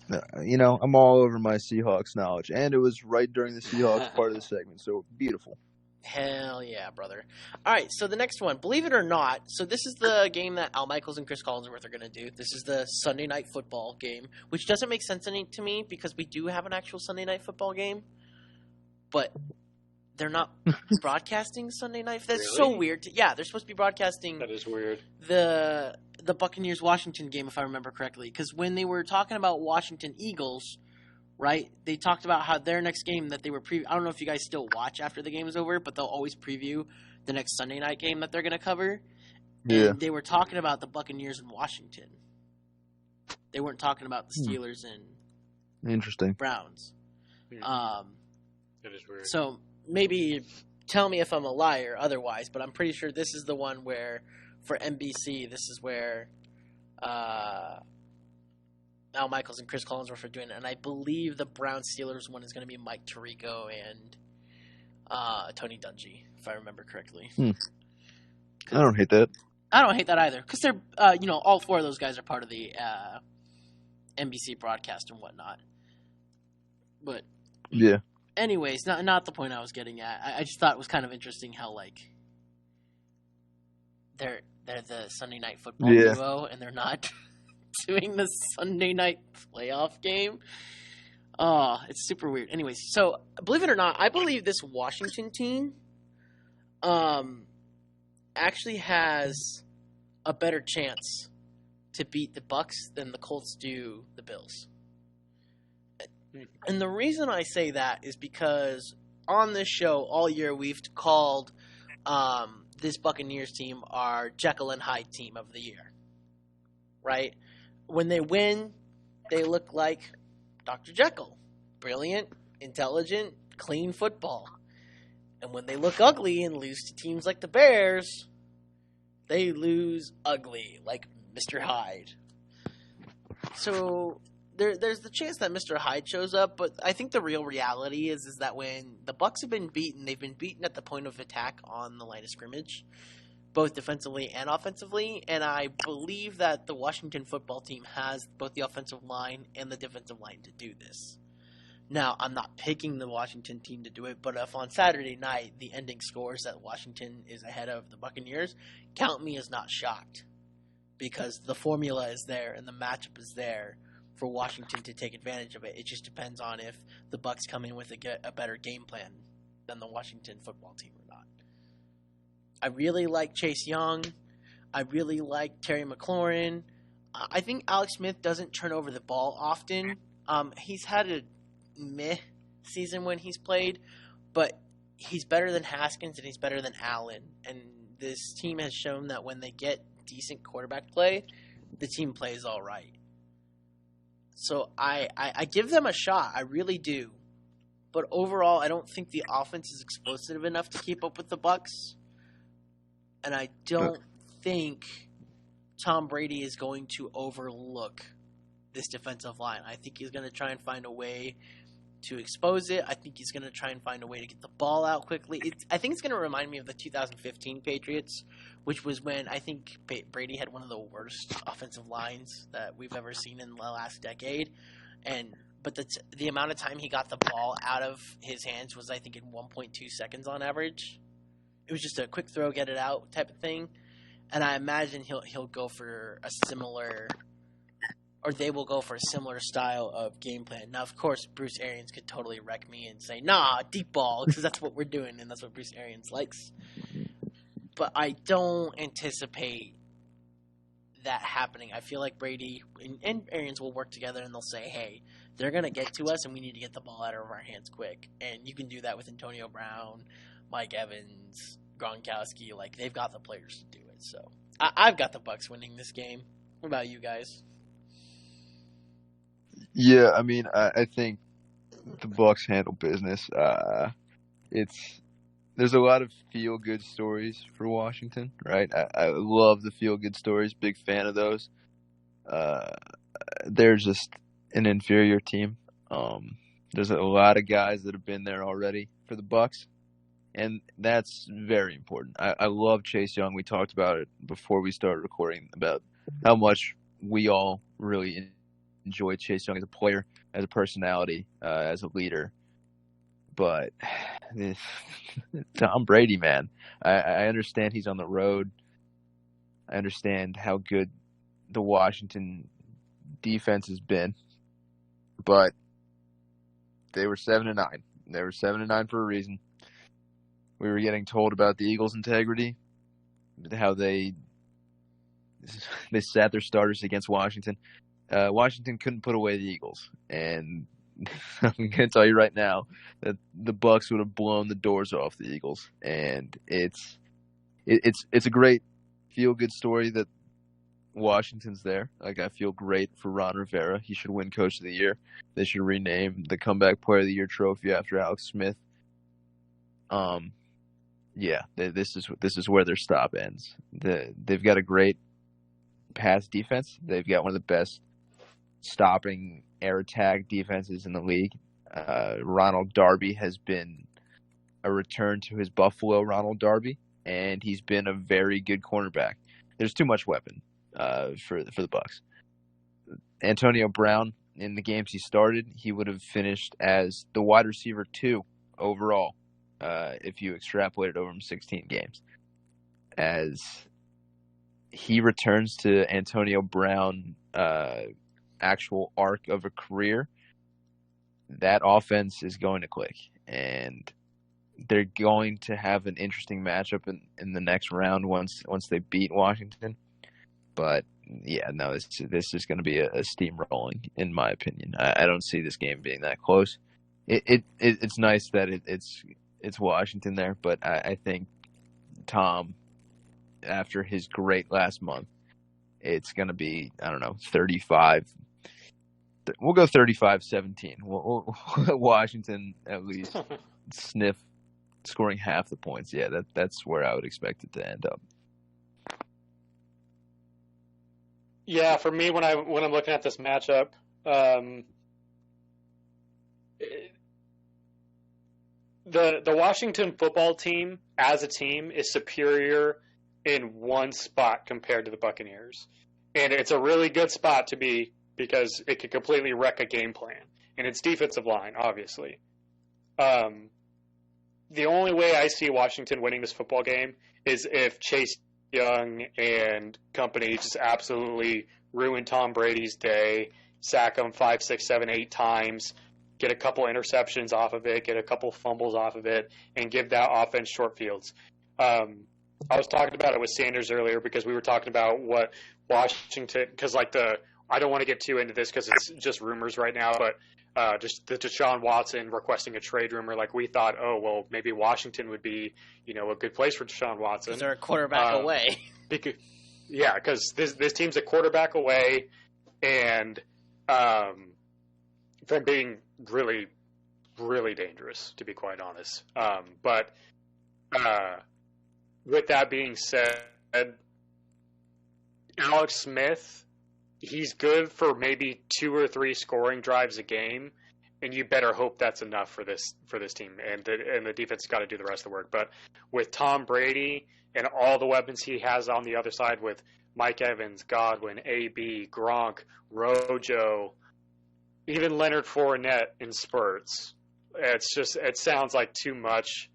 I'm all over my Seahawks knowledge, and it was right during the Seahawks part of the segment, so beautiful. Hell yeah, brother. All right, so the next one, believe it or not, so this is the game that Al Michaels and Chris Collinsworth are going to do. This is the Sunday Night Football game, which doesn't make sense to me because we do have an actual Sunday Night Football game, but they're not broadcasting Sunday Night. That's really? So weird. They're supposed to be broadcasting. That is weird. The Buccaneers-Washington game, if I remember correctly, because when they were talking about Washington Eagles, right, they talked about how their next game that they were I don't know if you guys still watch after the game is over, but they'll always preview the next Sunday night game that they're going to cover. Yeah. And they were talking about the Buccaneers and Washington. They weren't talking about the Steelers and Interesting. Browns. That is weird. So maybe tell me if I'm a liar otherwise, but I'm pretty sure this is the one where, for NBC, this is where Al Michaels and Chris Collinsworth are doing it. And I believe the Browns-Steelers one is going to be Mike Tirico and Tony Dungy, if I remember correctly. I don't hate that. I don't hate that either, because they're, all four of those guys are part of the NBC broadcast and whatnot. But yeah. Anyways, not the point I was getting at. I just thought it was kind of interesting how they're the Sunday Night Football duo and they're not doing the Sunday night playoff game. Oh, it's super weird. Anyways, so believe it or not, I believe this Washington team actually has a better chance to beat the Bucks than the Colts do the Bills. And the reason I say that is because on this show all year we've called this Buccaneers team our Jekyll and Hyde team of the year. Right? When they win, they look like Dr. Jekyll. Brilliant, intelligent, clean football. And when they look ugly and lose to teams like the Bears, they lose ugly, like Mr. Hyde. So there's the chance that Mr. Hyde shows up, but I think the real reality is that when the Bucs have been beaten, they've been beaten at the point of attack on the line of scrimmage, both defensively and offensively, and I believe that the Washington football team has both the offensive line and the defensive line to do this. Now, I'm not picking the Washington team to do it, but if on Saturday night the ending scores that Washington is ahead of the Buccaneers, count me as not shocked, because the formula is there and the matchup is there for Washington to take advantage of it. It just depends on if the Bucs come in with a better game plan than the Washington football team or not. I really like Chase Young. I really like Terry McLaurin. I think Alex Smith doesn't turn over the ball often. He's had a meh season when he's played, but he's better than Haskins and he's better than Allen. And this team has shown that when they get decent quarterback play, the team plays all right. So I give them a shot. I really do. But overall, I don't think the offense is explosive enough to keep up with the Bucs. And I don't think Tom Brady is going to overlook this defensive line. I think he's going to try and find a way to expose it. I think he's going to try and find a way to get the ball out quickly. I think it's going to remind me of the 2015 Patriots, which was when I think Brady had one of the worst offensive lines that we've ever seen in the last decade. But the amount of time he got the ball out of his hands was, I think, in 1.2 seconds on average. It was just a quick throw, get it out type of thing. And I imagine he'll go for a similar or they will go for a similar style of game plan. Now, of course, Bruce Arians could totally wreck me and say, nah, deep ball, because that's what we're doing, and that's what Bruce Arians likes. But I don't anticipate that happening. I feel like Brady and Arians will work together, and they'll say, hey, they're going to get to us, and we need to get the ball out of our hands quick. And you can do that with Antonio Brown, Mike Evans, Gronkowski. Like, they've got the players to do it. So I've got the Bucs winning this game. What about you guys? Yeah, I mean, I think the Bucs handle business. There's a lot of feel-good stories for Washington, right? I love the feel-good stories. Big fan of those. They're just an inferior team. There's a lot of guys that have been there already for the Bucs, and that's very important. I love Chase Young. We talked about it before we started recording about how much we all really enjoy Chase Young as a player, as a personality, as a leader. But Tom Brady, man, I understand he's on the road. I understand how good the Washington defense has been, but they were 7-9. They were 7-9 for a reason. We were getting told about the Eagles' integrity, how they sat their starters against Washington. Washington couldn't put away the Eagles, and I'm going to tell you right now that the Bucs would have blown the doors off the Eagles, and it's a great feel-good story that Washington's there. Like, I feel great for Ron Rivera. He should win Coach of the Year. They should rename the Comeback Player of the Year trophy after Alex Smith. Yeah, this is where their stop ends. They've got a great pass defense. They've got one of the best stopping air attack defenses in the league. Ronald Darby has been a return to his Buffalo Ronald Darby, and he's been a very good cornerback. There's too much weapon for the Bucs. Antonio Brown, in the games he started, he would have finished as the wide receiver 2 overall if you extrapolate over 16 games. As he returns to Antonio Brown actual arc of a career, that offense is going to click, and they're going to have an interesting matchup in the next round once they beat Washington. But yeah, no, this is going to be a steamrolling, in my opinion. I don't see this game being that close. It's nice that it's Washington there, but I think Tom, after his great last month, it's going to be, I don't know, 35. We'll go 35-17. We'll Washington at least sniff scoring half the points. Yeah, that's where I would expect it to end up. Yeah, for me, when I'm looking at this matchup, the Washington football team as a team is superior in one spot compared to the Buccaneers, and it's a really good spot to be because it could completely wreck a game plan, and it's defensive line, obviously. The only way I see Washington winning this football game is if Chase Young and company just absolutely ruin Tom Brady's day, sack him 5, 6, 7, 8 times, get a couple interceptions off of it, get a couple fumbles off of it, and give that offense short fields. I was talking about it with Sanders earlier because we were talking about what Washington, because I don't want to get too into this because it's just rumors right now, but just the Deshaun Watson requesting a trade rumor, like we thought, oh, well, maybe Washington would be, a good place for Deshaun Watson. Because they're a quarterback away. Because this team's a quarterback away, and from being really, really dangerous, to be quite honest. But with that being said, Alex Smith, he's good for maybe 2 or 3 scoring drives a game, and you better hope that's enough for this team. And the defense has got to do the rest of the work. But with Tom Brady and all the weapons he has on the other side with Mike Evans, Godwin, AB, Gronk, Rojo, even Leonard Fournette in spurts, it sounds like too much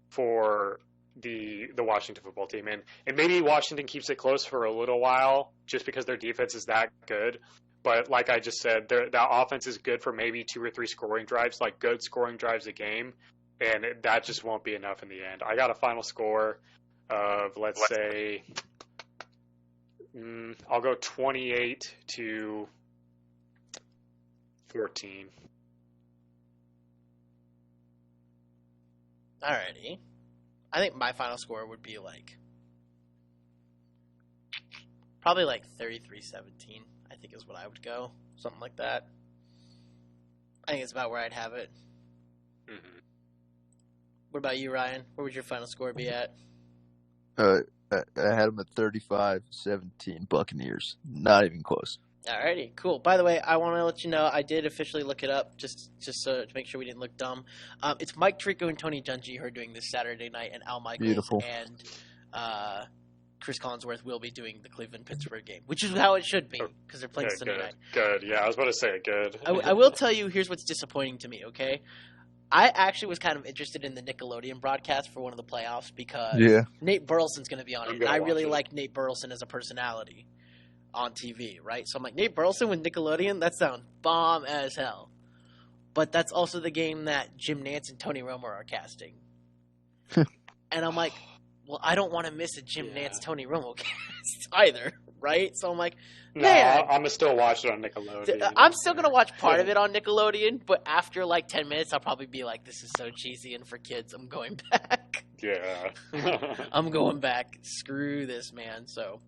for the Washington football team. And maybe Washington keeps it close for a little while just because their defense is that good. But like I just said, that offense is good for maybe 2 or 3 scoring drives, like good scoring drives a game, and that just won't be enough in the end. I got a final score of, let's say, I'll go 28-14. Alrighty. I think my final score would be probably 33-17, I think is what I would go. Something like that. I think it's about where I'd have it. Mm-hmm. What about you, Ryan? Where would your final score be at? I had them at 35-17 Buccaneers. Not even close. Alrighty, cool. By the way, I want to let you know I did officially look it up just so to make sure we didn't look dumb. It's Mike Tirico and Tony Dungy who are doing this Saturday night, and Al Michaels Beautiful. and Chris Collinsworth will be doing the Cleveland-Pittsburgh game, which is how it should be because they're playing Sunday night. Good. Yeah, I was about to say good. I will tell you, here's what's disappointing to me, okay? I actually was kind of interested in the Nickelodeon broadcast for one of the playoffs because Nate Burleson's going to be on it, and I really like Nate Burleson as a personality on TV, right? So I'm like, Nate Burleson with Nickelodeon? That sounds bomb as hell. But that's also the game that Jim Nantz and Tony Romo are casting. And I'm like, well, I don't want to miss a Jim Nantz Tony Romo cast either, right? So I'm like, man. I'm going to still watch it on Nickelodeon. I'm still going to watch part of it on Nickelodeon, but after 10 minutes, I'll probably be like, this is so cheesy and for kids, I'm going back. Yeah. I'm going back. Screw this, man. So,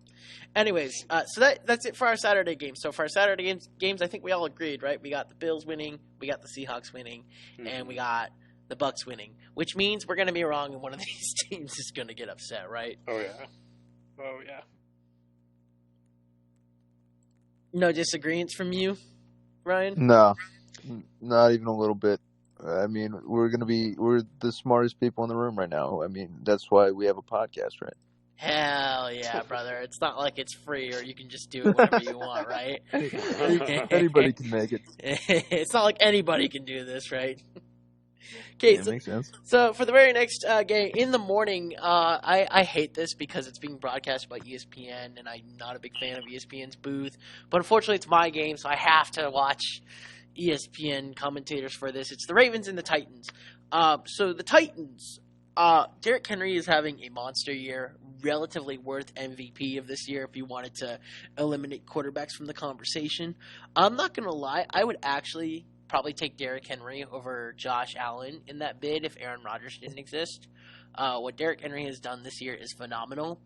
anyways, so that's it for our Saturday games. So for our Saturday games, I think we all agreed, right? We got the Bills winning, we got the Seahawks winning, and we got the Bucks winning, which means we're going to be wrong and one of these teams is going to get upset, right? Oh, yeah. No disagreements from you, Ryan? No, not even a little bit. I mean, we're the smartest people in the room right now. I mean, that's why we have a podcast, right? Hell yeah, brother. It's not like it's free or you can just do it whenever you want, right? Anybody can make it. It's not like anybody can do this, right? Okay, yeah, makes sense. So for the very next game in the morning, I hate this because it's being broadcast by ESPN, and I'm not a big fan of ESPN's booth. But unfortunately, it's my game, so I have to watch ESPN commentators for this. It's the Ravens and the Titans. So the Titans, Derrick Henry is having a monster year, relatively worth MVP of this year if you wanted to eliminate quarterbacks from the conversation. I'm not going to lie, I would actually probably take Derrick Henry over Josh Allen in that bid if Aaron Rodgers didn't exist. What Derrick Henry has done this year is phenomenal.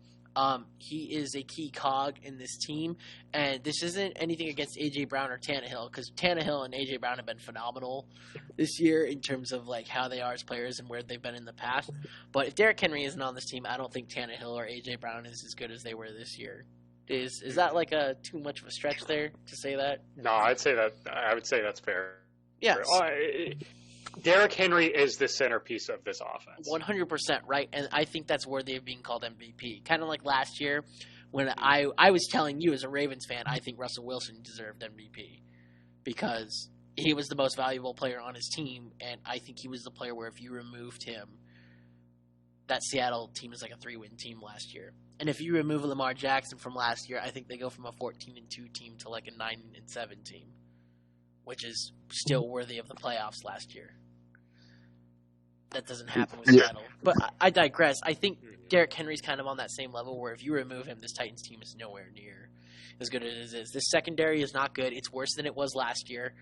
He is a key cog in this team, and this isn't anything against A.J. Brown or Tannehill, because Tannehill and A.J. Brown have been phenomenal this year in terms of how they are as players and where they've been in the past. But if Derrick Henry isn't on this team, I don't think Tannehill or A.J. Brown is as good as they were this year. Is that too much of a stretch there to say that? No, I would say that's fair. Yes. Derrick Henry is the centerpiece of this offense. 100%, right? And I think that's worthy of being called MVP. Kind of like last year when I was telling you as a Ravens fan, I think Russell Wilson deserved MVP because he was the most valuable player on his team, and I think he was the player where if you removed him, that Seattle team is like a 3-win team last year. And if you remove Lamar Jackson from last year, I think they go from a 14-2 team to like a 9-7 team, which is still worthy of the playoffs last year. That doesn't happen with Seattle. But I digress. I think Derrick Henry's kind of on that same level where if you remove him, this Titans team is nowhere near as good as it is. This secondary is not good. It's worse than it was last year.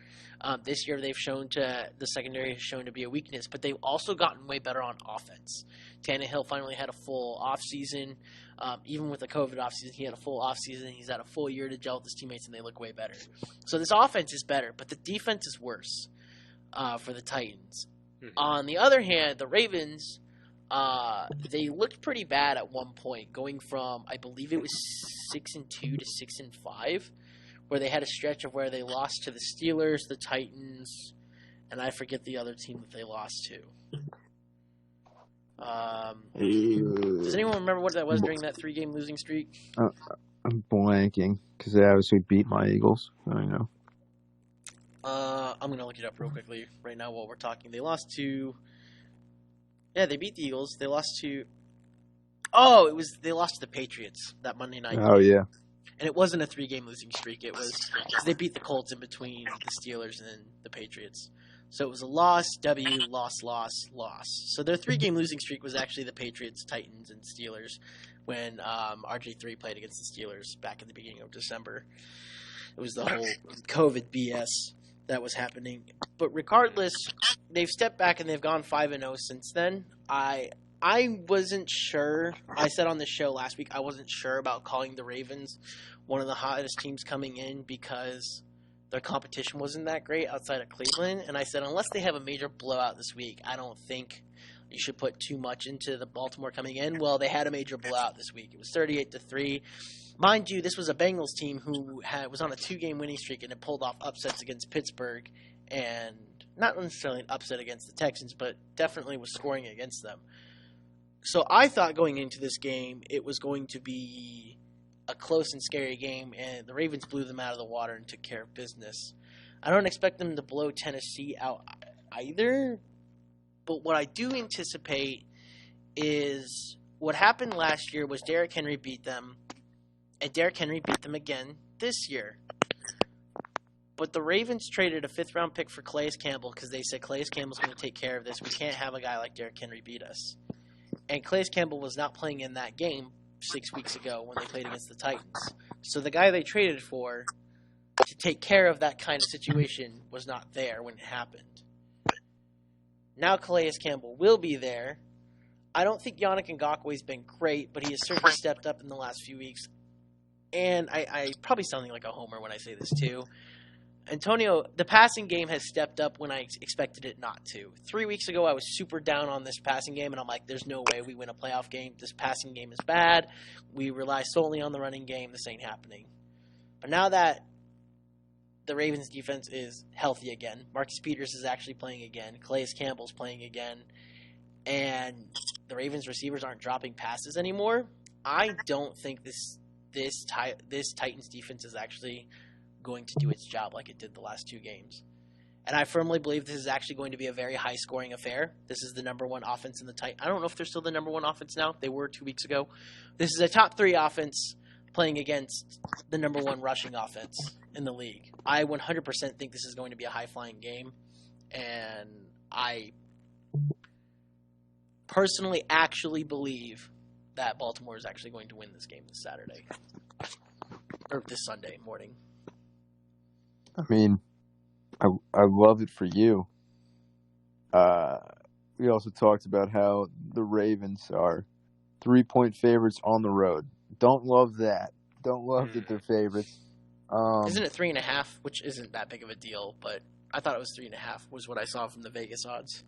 This year the secondary has shown to be a weakness, but they've also gotten way better on offense. Tannehill finally had a full offseason. Even with the COVID offseason, he had a full offseason. He's had a full year to gel with his teammates, and they look way better. So this offense is better, but the defense is worse for the Titans. Mm-hmm. On the other hand, the Ravens, they looked pretty bad at one point, going from, I believe it was 6-2 to 6-5, where they had a stretch of where they lost to the Steelers, the Titans, and I forget the other team that they lost to. Does anyone remember what that was during that 3-game losing streak? I'm blanking because they obviously beat my Eagles. I don't know. I'm going to look it up real quickly right now while we're talking. They lost to... Yeah, they beat the Eagles. They lost to... Oh, they lost to the Patriots that Monday night. Oh, yeah. And it wasn't a 3-game losing streak. It was because they beat the Colts in between the Steelers and the Patriots. So it was a loss, W, loss, loss, loss. So their 3-game losing streak was actually the Patriots, Titans, and Steelers when RG3 played against the Steelers back at the beginning of December. It was the whole COVID BS that was happening. But regardless, they've stepped back and they've gone 5-0 since then. I wasn't sure. I said on the show last week I wasn't sure about calling the Ravens one of the hottest teams coming in because their competition wasn't that great outside of Cleveland. And I said unless they have a major blowout this week, I don't think you should put too much into the Baltimore coming in. Well, they had a major blowout this week. It was 38-3. Mind you, this was a Bengals team who was on a 2-game winning streak and had pulled off upsets against Pittsburgh and not necessarily an upset against the Texans, but definitely was scoring against them. So I thought going into this game it was going to be a close and scary game, and the Ravens blew them out of the water and took care of business. I don't expect them to blow Tennessee out either, but what I do anticipate is what happened last year was Derrick Henry beat them, and Derrick Henry beat them again this year. But the Ravens traded a 5th-round pick for Calais Campbell because they said Calais Campbell's going to take care of this. We can't have a guy like Derrick Henry beat us. And Calais Campbell was not playing in that game 6 weeks ago when they played against the Titans. So the guy they traded for to take care of that kind of situation was not there when it happened. Now Calais Campbell will be there. I don't think Yannick Ngakoue's been great, but he has certainly stepped up in the last few weeks. And I probably sounding like a homer when I say this too. Antonio, the passing game has stepped up when I expected it not to. 3 weeks ago, I was super down on this passing game, and I'm like, there's no way we win a playoff game. This passing game is bad. We rely solely on the running game. This ain't happening. But now that the Ravens' defense is healthy again, Marcus Peters is actually playing again, Calais Campbell's playing again, and the Ravens' receivers aren't dropping passes anymore, I don't think this Titans defense is actually going to do its job like it did the last 2 games. And I firmly believe this is actually going to be a very high-scoring affair. This is the number 1 offense in the Titans. I don't know if they're still the number 1 offense now. They were 2 weeks ago. This is a top 3 offense playing against the number 1 rushing offense in the league. I 100% think this is going to be a high-flying game. And I personally actually believe that Baltimore is actually going to win this game this Saturday. Or this Sunday morning. I mean, I love it for you. We also talked about how the Ravens are 3-point favorites on the road. Don't love that. Don't love that they're favorites. Isn't it 3.5? Which isn't that big of a deal, but I thought it was 3.5 was what I saw from the Vegas odds.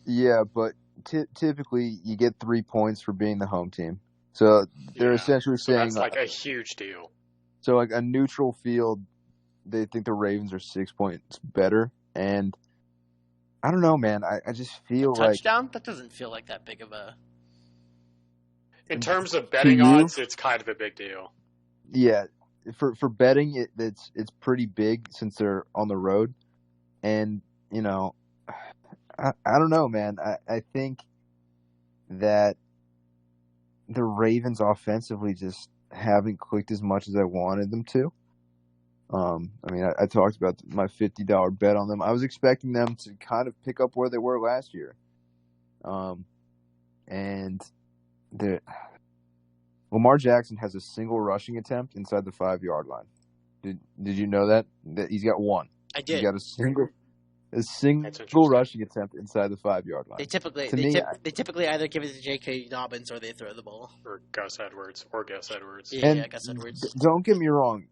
Yeah, but typically you get 3 points for being the home team. So they're essentially saying that's like a huge deal. So like a neutral field, they think the Ravens are 6 points better, and I don't know, man. I just feel like touchdown. That doesn't feel like that big of a. In terms of betting odds, it's kind of a big deal. Yeah, for betting, it's pretty big since they're on the road, and you know, I don't know, man. I think that the Ravens offensively just haven't clicked as much as I wanted them to. I mean, I talked about my $50 bet on them. I was expecting them to kind of pick up where they were last year. And Lamar Jackson has a single rushing attempt inside the 5-yard line. Did you know that? That he's got one. I did. He got a single rushing attempt inside the 5-yard line. They typically either give it to J.K. Dobbins or they throw the ball. Or Gus Edwards. Yeah, Gus Edwards. Don't get me wrong.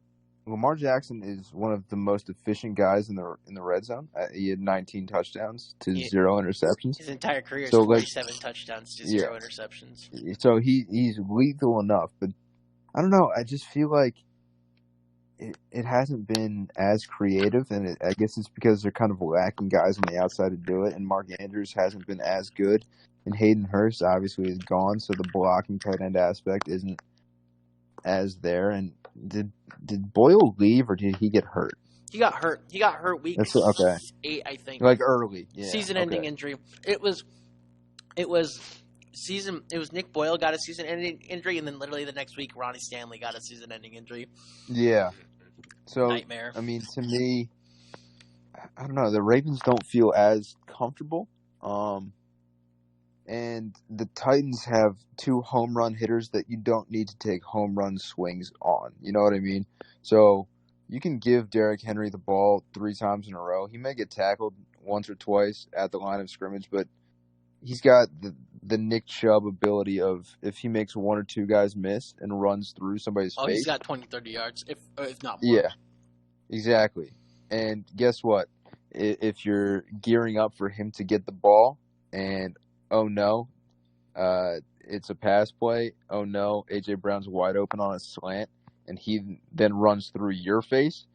Lamar Jackson is one of the most efficient guys in the red zone. He had 19 touchdowns to 0 interceptions. His entire career is 47 touchdowns to 0 interceptions. So he's lethal enough, but I don't know. I just feel like it hasn't been as creative, and I guess it's because they're kind of lacking guys on the outside to do it, and Mark Andrews hasn't been as good, and Hayden Hurst obviously is gone, so the blocking tight end aspect isn't as there. And did Boyle leave or did he get hurt? He got hurt. He got hurt week 8, I think. Like early. Yeah, season-ending injury. It was It was Nick Boyle got a season-ending injury, and then literally the next week, Ronnie Stanley got a season-ending injury. Yeah. So, Nightmare. I mean, to me, I don't know. The Ravens don't feel as comfortable. And the Titans have 2 home run hitters that you don't need to take home run swings on. You know what I mean? So you can give Derrick Henry the ball 3 times in a row. He may get tackled once or twice at the line of scrimmage, but he's got the Nick Chubb ability of if he makes 1 or 2 guys miss and runs through somebody's face. He's got 20, 30 yards, if not more. Yeah, exactly. And guess what? If you're gearing up for him to get the ball and oh no, it's a pass play. Oh no, A.J. Brown's wide open on a slant, and he then runs through your face.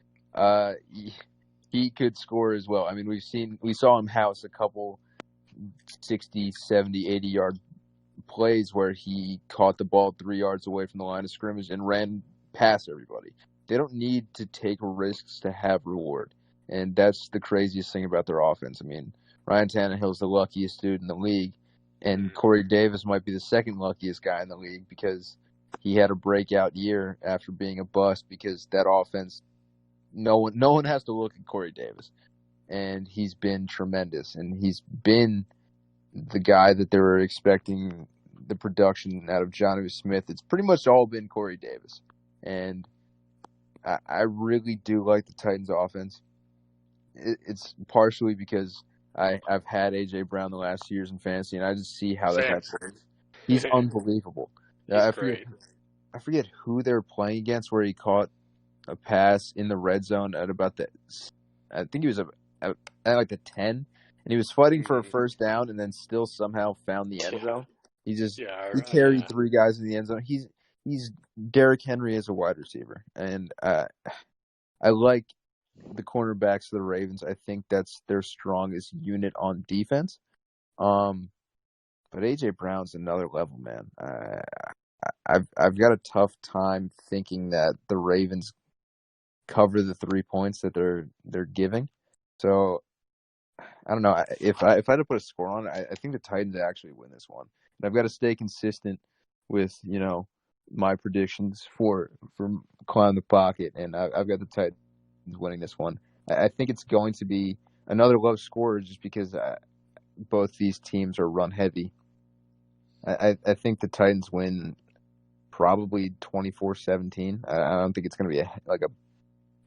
He could score as well. I mean, we saw him house a couple 60, 70, 80-yard plays where he caught the ball 3 yards away from the line of scrimmage and ran past everybody. They don't need to take risks to have reward, and that's the craziest thing about their offense. I mean, Ryan Tannehill's the luckiest dude in the league. And Corey Davis might be the second luckiest guy in the league because he had a breakout year after being a bust because that offense, no one has to look at Corey Davis. And he's been tremendous. And he's been the guy that they were expecting the production out of Jonnu Smith. It's pretty much all been Corey Davis. And I really do like the Titans offense. It's partially because I've had A.J. Brown the last 2 years in fantasy, and I just see how that guy plays. He's unbelievable. I forget who they were playing against where he caught a pass in the red zone at about I think he was at like the 10, and he was fighting for a first down and then still somehow found the end zone. He carried 3 guys in the end zone. He's Derrick Henry as a wide receiver, and I like the cornerbacks of the Ravens. I think that's their strongest unit on defense. But A.J. Brown's another level, man. I've got a tough time thinking that the Ravens cover the 3 points that they're giving. So I don't know. If I had to put a score on it, I think the Titans actually win this one. And I've got to stay consistent with my predictions for Clown the Pocket, and I've got the Titans winning this one. I think it's going to be another low score just because both these teams are run heavy. I think the Titans win probably 24-17. I don't think it's going to be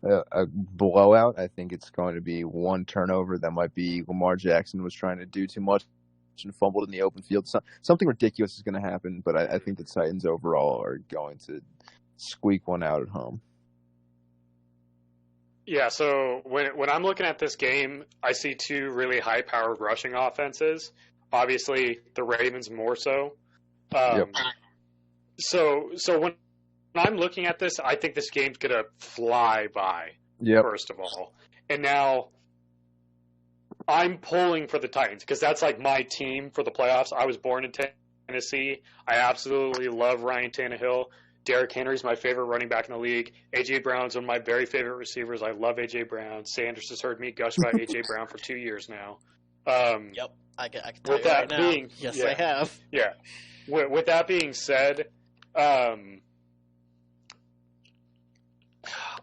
a blowout. I think it's going to be one turnover that might be Lamar Jackson was trying to do too much and fumbled in the open field. Something ridiculous is going to happen, but I think the Titans overall are going to squeak one out at home. Yeah, so when I'm looking at this game, I see 2 really high-powered rushing offenses. Obviously, the Ravens more so. Yep. So when I'm looking at this, I think this game's going to fly by, first of all. And now I'm pulling for the Titans because that's like my team for the playoffs. I was born in Tennessee. I absolutely love Ryan Tannehill. Derrick Henry's my favorite running back in the league. A.J. Brown's one of my very favorite receivers. I love A.J. Brown. Sanders has heard me gush about A.J. Brown for 2 years now. Yep, I can tell you right now. Yes, I have. Yeah. With that being said, I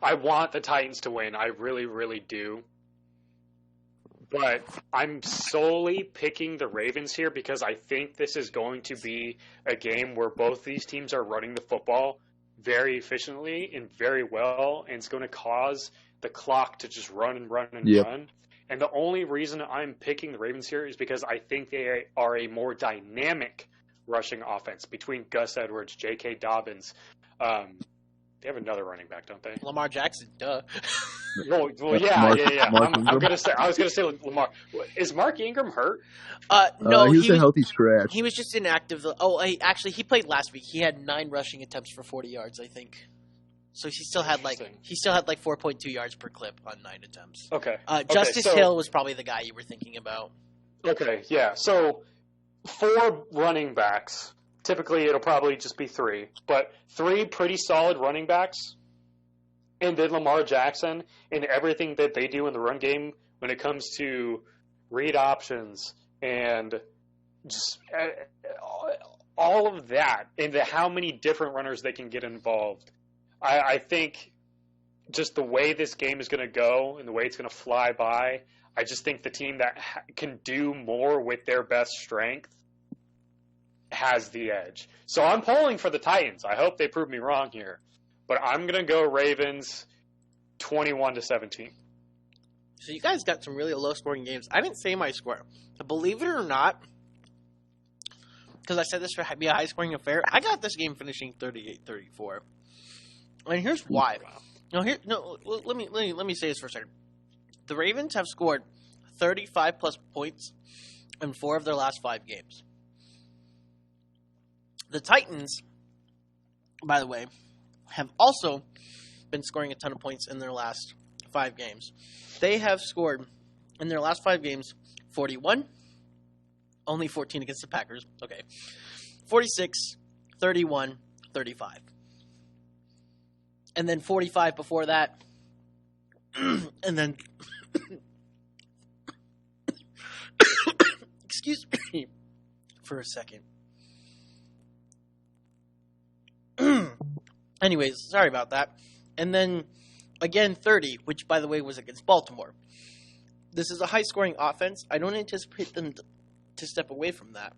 want the Titans to win. I really, really do. But I'm solely picking the Ravens here because I think this is going to be a game where both these teams are running the football very efficiently and very well, and it's going to cause the clock to just run and run and run. And the only reason I'm picking the Ravens here is because I think they are a more dynamic rushing offense between Gus Edwards, J.K. Dobbins. They have another running back, don't they? Lamar Jackson, duh. Well, yeah. I was gonna say Lamar. Is Mark Ingram hurt? No, he was a healthy scratch. He was just inactive. He played last week. He had 9 rushing attempts for 40 yards, I think. So he still had like 4.2 yards per clip on 9 attempts. Okay. Justice Hill was probably the guy you were thinking about. Okay, yeah. So 4 running backs. Typically, it'll probably just be 3, but 3 pretty solid running backs, and then Lamar Jackson and everything that they do in the run game when it comes to read options and just all of that, and how many different runners they can get involved. I think just the way this game is going to go and the way it's going to fly by, I just think the team that can do more with their best strength has the edge. So I'm polling for the Titans. I hope they prove me wrong here, but I'm going to go Ravens 21-17. So you guys got some really low-scoring games. I didn't say my score. But believe it or not, because I said this would be a high-scoring affair, I got this game finishing 38-34. And here's why. Let me say this for a second. The Ravens have scored 35-plus points in 4 of their last 5 games. The Titans, by the way, have also been scoring a ton of points in their last 5 games. They have scored in their last 5 games 41, only 14 against the Packers. Okay. 46, 31, 35. And then 45 before that. And then excuse me for a second. Anyways, sorry about that. And then again 30, which by the way was against Baltimore. This is a high-scoring offense. I don't anticipate them to step away from that.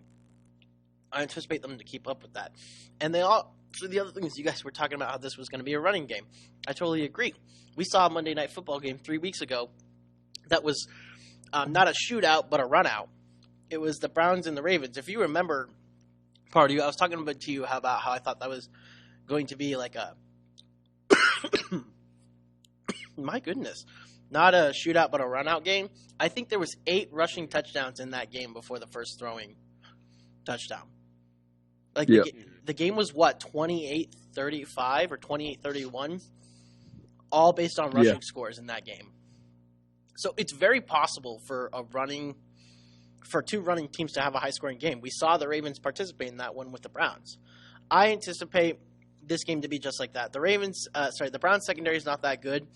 I anticipate them to keep up with that. And the other thing is, you guys were talking about how this was going to be a running game. I totally agree. We saw a Monday Night Football game 3 weeks ago that was not a shootout, but a run-out. It was the Browns and the Ravens. If you remember, Pardue, I was talking about to you about how I thought that was going to be like a my goodness, not a shootout, but a run-out game. I think there was 8 rushing touchdowns in that game before the first throwing touchdown. Like the game was what, 28-35 or 28-31, all based on rushing scores in that game. So it's very possible for two running teams to have a high-scoring game. We saw the Ravens participate in that one with the Browns. I anticipate this game to be just like that. The Browns secondary is not that good,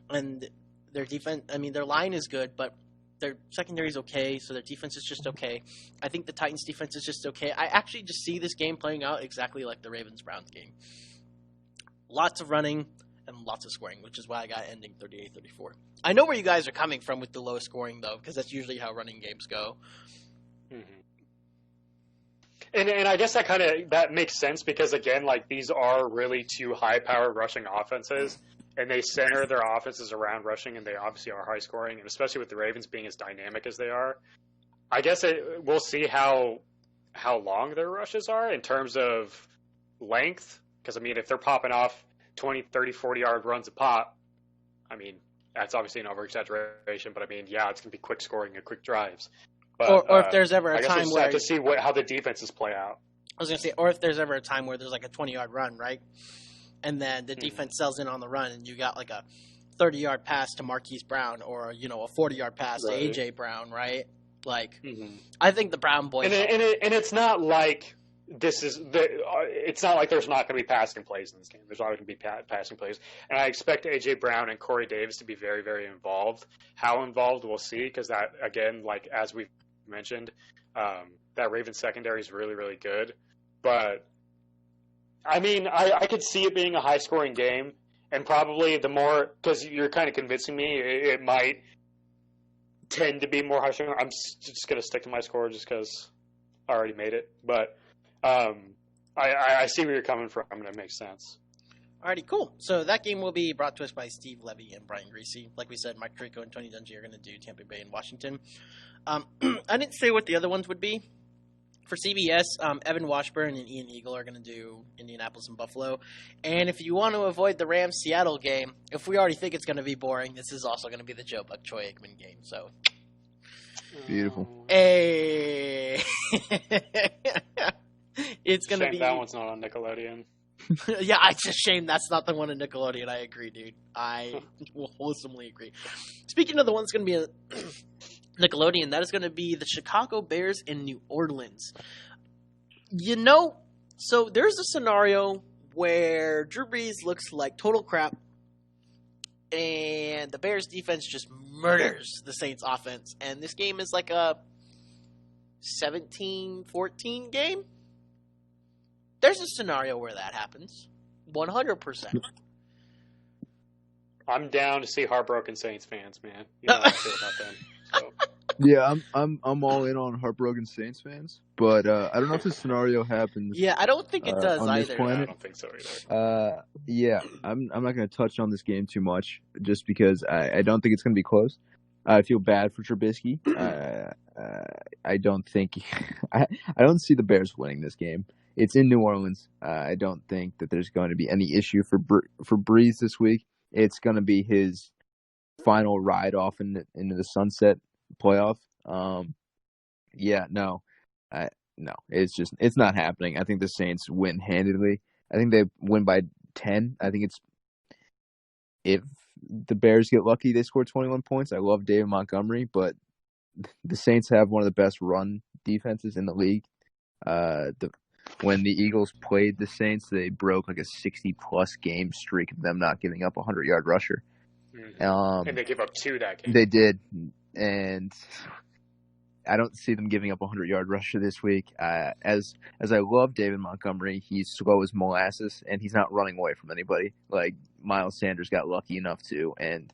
and their defense, their line is good, but their secondary is okay, so their defense is just okay. I think the Titans' defense is just okay. I actually just see this game playing out exactly like the Ravens-Browns game. Lots of running and lots of scoring, which is why I got ending 38-34. I know where you guys are coming from with the low scoring, though, because that's usually how running games go. Mm-hmm. And I guess that makes sense because, again, like, these are really 2 high-powered rushing offenses, and they center their offenses around rushing, and they obviously are high-scoring, and especially with the Ravens being as dynamic as they are. I guess we'll see how long their rushes are in terms of length, because, if they're popping off 20, 30, 40-yard runs a pop, that's obviously an over-exaggeration, but, it's going to be quick scoring and quick drives. But, or if there's ever a time where have to see how the defenses play out. I was going to say, or if there's ever a time where there's like a 20-yard run, right? And then the defense sells in on the run, and you got like a 30-yard pass to Marquise Brown, or a 40-yard pass to AJ Brown, right? Like, I think the Brown boys. And it's not like it's not like there's not going to be passing plays in this game. There's always going to be passing plays, and I expect AJ Brown and Corey Davis to be very, very involved. How involved, we'll see, because that, again, like as we've mentioned, that Ravens secondary is really, really good. But I could see it being a high-scoring game, and probably the more, because you're kind of convincing me, it might tend to be more high-scoring. I'm just going to stick to my score just because I already made it. But I see where you're coming from, and it makes sense. Alrighty, cool. So that game will be brought to us by Steve Levy and Brian Greasy. Like we said, Mike Tirico and Tony Dungy are going to do Tampa Bay and Washington. I didn't say what the other ones would be. For CBS, Evan Washburn and Ian Eagle are going to do Indianapolis and Buffalo. And if you want to avoid the Rams-Seattle game, if we already think it's going to be boring, this is also going to be the Joe Buck-Troy Aikman game. So, beautiful. Hey. It's going to be... That one's not on Nickelodeon. Yeah, it's a shame that's not the one in Nickelodeon. I agree, dude. I will wholesomely agree. Speaking of the one that's going to be a Nickelodeon, that is going to be the Chicago Bears in New Orleans. So there's a scenario where Drew Brees looks like total crap, and the Bears defense just murders the Saints offense. And this game is like a 17-14 game. There's a scenario where that happens. 100%. I'm down to see heartbroken Saints fans, man. You know how I feel about them. So. Yeah, I'm all in on heartbroken Saints fans, but I don't know if this scenario happens. Yeah, I don't think it does on either. This planet. I don't think so either. Yeah, I'm not going to touch on this game too much, just because I don't think it's going to be close. I feel bad for Trubisky. I don't think I don't see the Bears winning this game. It's in New Orleans. I don't think that there's going to be any issue for Breeze this week. It's going to be his final ride off into the sunset playoff. No, it's not happening. I think the Saints win handedly. I think they win by 10. I think if the Bears get lucky, they score 21 points. I love David Montgomery, but the Saints have one of the best run defenses in the league. When the Eagles played the Saints, they broke like a 60-plus game streak of them not giving up a 100-yard rusher. Mm-hmm. And they gave up 2 that game. They did, and I don't see them giving up a 100-yard rusher this week. As I love David Montgomery, he's slow as molasses, and he's not running away from anybody. Like Miles Sanders got lucky enough to, and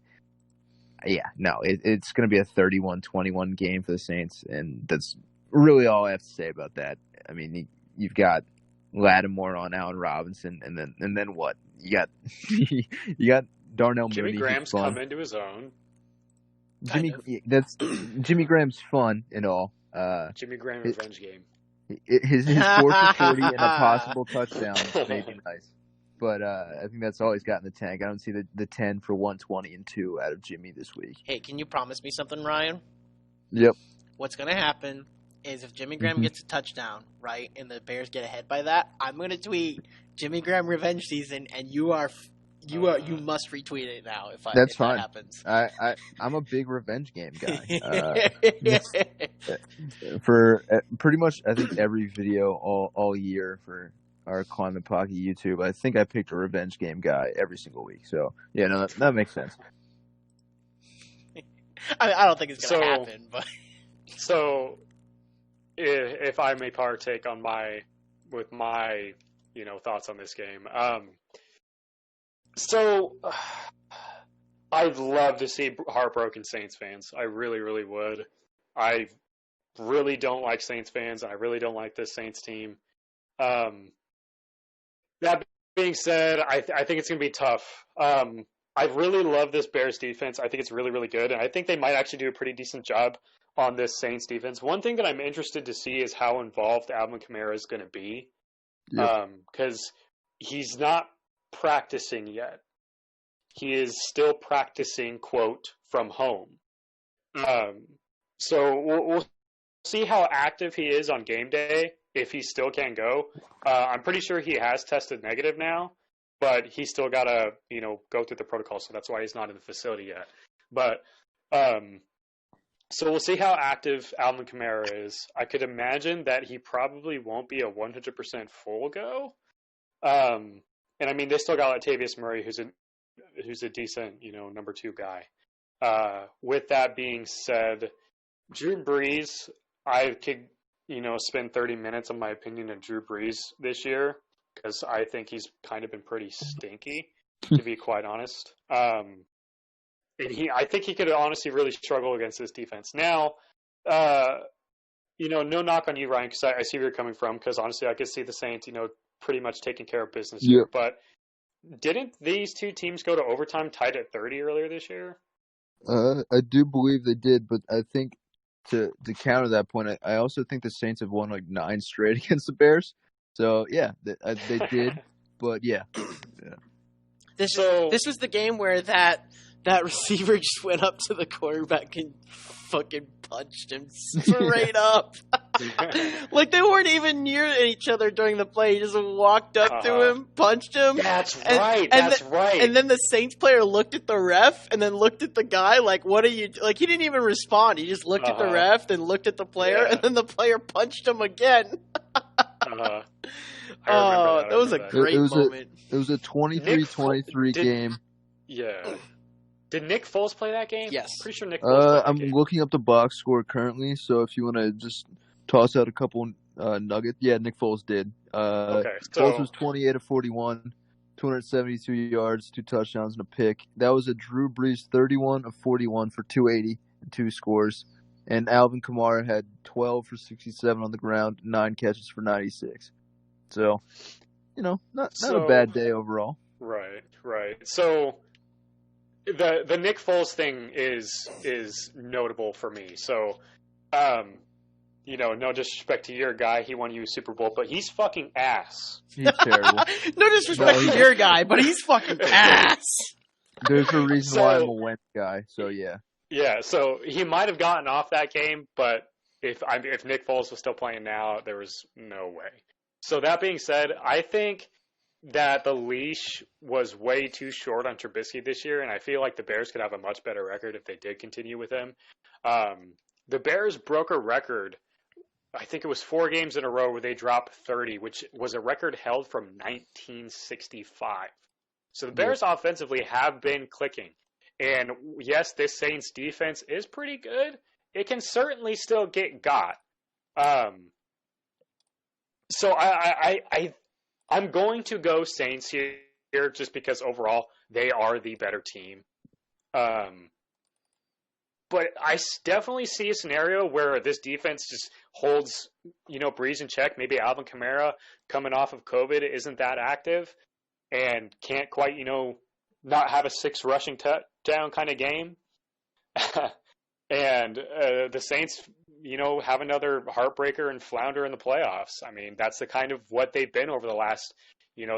it's going to be a 31-21 game for the Saints, and that's really all I have to say about that. I mean, you've got Lattimore on Allen Robinson, and then what? You got Darnell Jimmy Mooney. Graham's come into his own. Jimmy Graham's fun and all. Jimmy Graham revenge game. His 4 for 40 and a possible touchdown may be nice, but I think that's all he's got in the tank. I don't see the 10 for 120 and 2 out of Jimmy this week. Hey, can you promise me something, Ryan? Yep. What's going to happen is if Jimmy Graham gets a touchdown, right, and the Bears get ahead by that, I'm going to tweet Jimmy Graham revenge season, and you must retweet it now if fine. That happens. I'm a big revenge game guy. For pretty much, I think every video all year for our Climate Pocket YouTube, I think I picked a revenge game guy every single week. So yeah, no, that makes sense. I don't think it's going to happen, but so if I may partake on my thoughts on this game. So I'd love to see heartbroken Saints fans. I really, really would. I really don't like Saints fans. I really don't like this Saints team. That being said, I think it's going to be tough. I really love this Bears defense. I think it's really, really good. And I think they might actually do a pretty decent job on this Saints defense. One thing that I'm interested to see is how involved Alvin Kamara is going to be. Because he's not practicing yet. He is still practicing, quote, from home. So we'll see how active he is on game day if he still can go. I'm pretty sure he has tested negative now, but he's still got to, go through the protocol, so that's why he's not in the facility yet. But so we'll see how active Alvin Kamara is. I could imagine that he probably won't be a 100% full go. And I mean, they still got Latavius Murray, who's a decent, number 2 guy. With that being said, Drew Brees, I could, spend 30 minutes on my opinion of Drew Brees this year because I think he's kind of been pretty stinky, to be quite honest. And I think he could honestly really struggle against this defense. Now, no knock on you, Ryan, because I see where you're coming from. Because honestly, I could see the Saints, pretty much taking care of business here. But didn't these two teams go to overtime tied at 30 earlier this year? I do believe they did, but I think to counter that point, I also think the Saints have won like 9 straight against the Bears. So yeah, they did, but yeah. This was the game where that receiver just went up to the quarterback and fucking punched him straight up. Like they weren't even near each other during the play. He just walked up to him, punched him. That's right. And then the Saints player looked at the ref and then looked at the guy like, "What are you?" Like he didn't even respond. He just looked at the ref, then looked at the player, and then the player punched him again. That was a great moment. It was a 23-23 game. Yeah. Did Nick Foles play that game? Yes. Pretty sure Nick Foles played that I'm game. looking up the box score currently, so if you want to just toss out a couple nuggets. Yeah, Nick Foles did. Okay, so Foles was 28 of 41, 272 yards, 2 touchdowns, and a pick. That was a Drew Brees 31 of 41 for 280 and 2 scores. And Alvin Kamara had 12 for 67 on the ground, 9 catches for 96. So, not a bad day overall. Right. So the Nick Foles thing is notable for me. So, no disrespect to your guy, he won you a Super Bowl, but he's fucking ass. He's terrible. No disrespect to your guy, but he's fucking ass. There's a reason why I'm a Wentz guy, so yeah. Yeah, so he might have gotten off that game, but if Nick Foles was still playing now, there was no way. So that being said, I think that the leash was way too short on Trubisky this year, and I feel like the Bears could have a much better record if they did continue with him. The Bears broke a record, I think it was 4 games in a row where they dropped 30, which was a record held from 1965. So the Bears offensively have been clicking. And yes, this Saints defense is pretty good. It can certainly still get got. So I'm going to go Saints here just because overall they are the better team. But I definitely see a scenario where this defense just holds, Breeze in check. Maybe Alvin Kamara coming off of COVID isn't that active and can't quite, not have a 6 rushing touchdown kind of game. And the Saints, have another heartbreaker and flounder in the playoffs. I mean, that's the kind of what they've been over the last,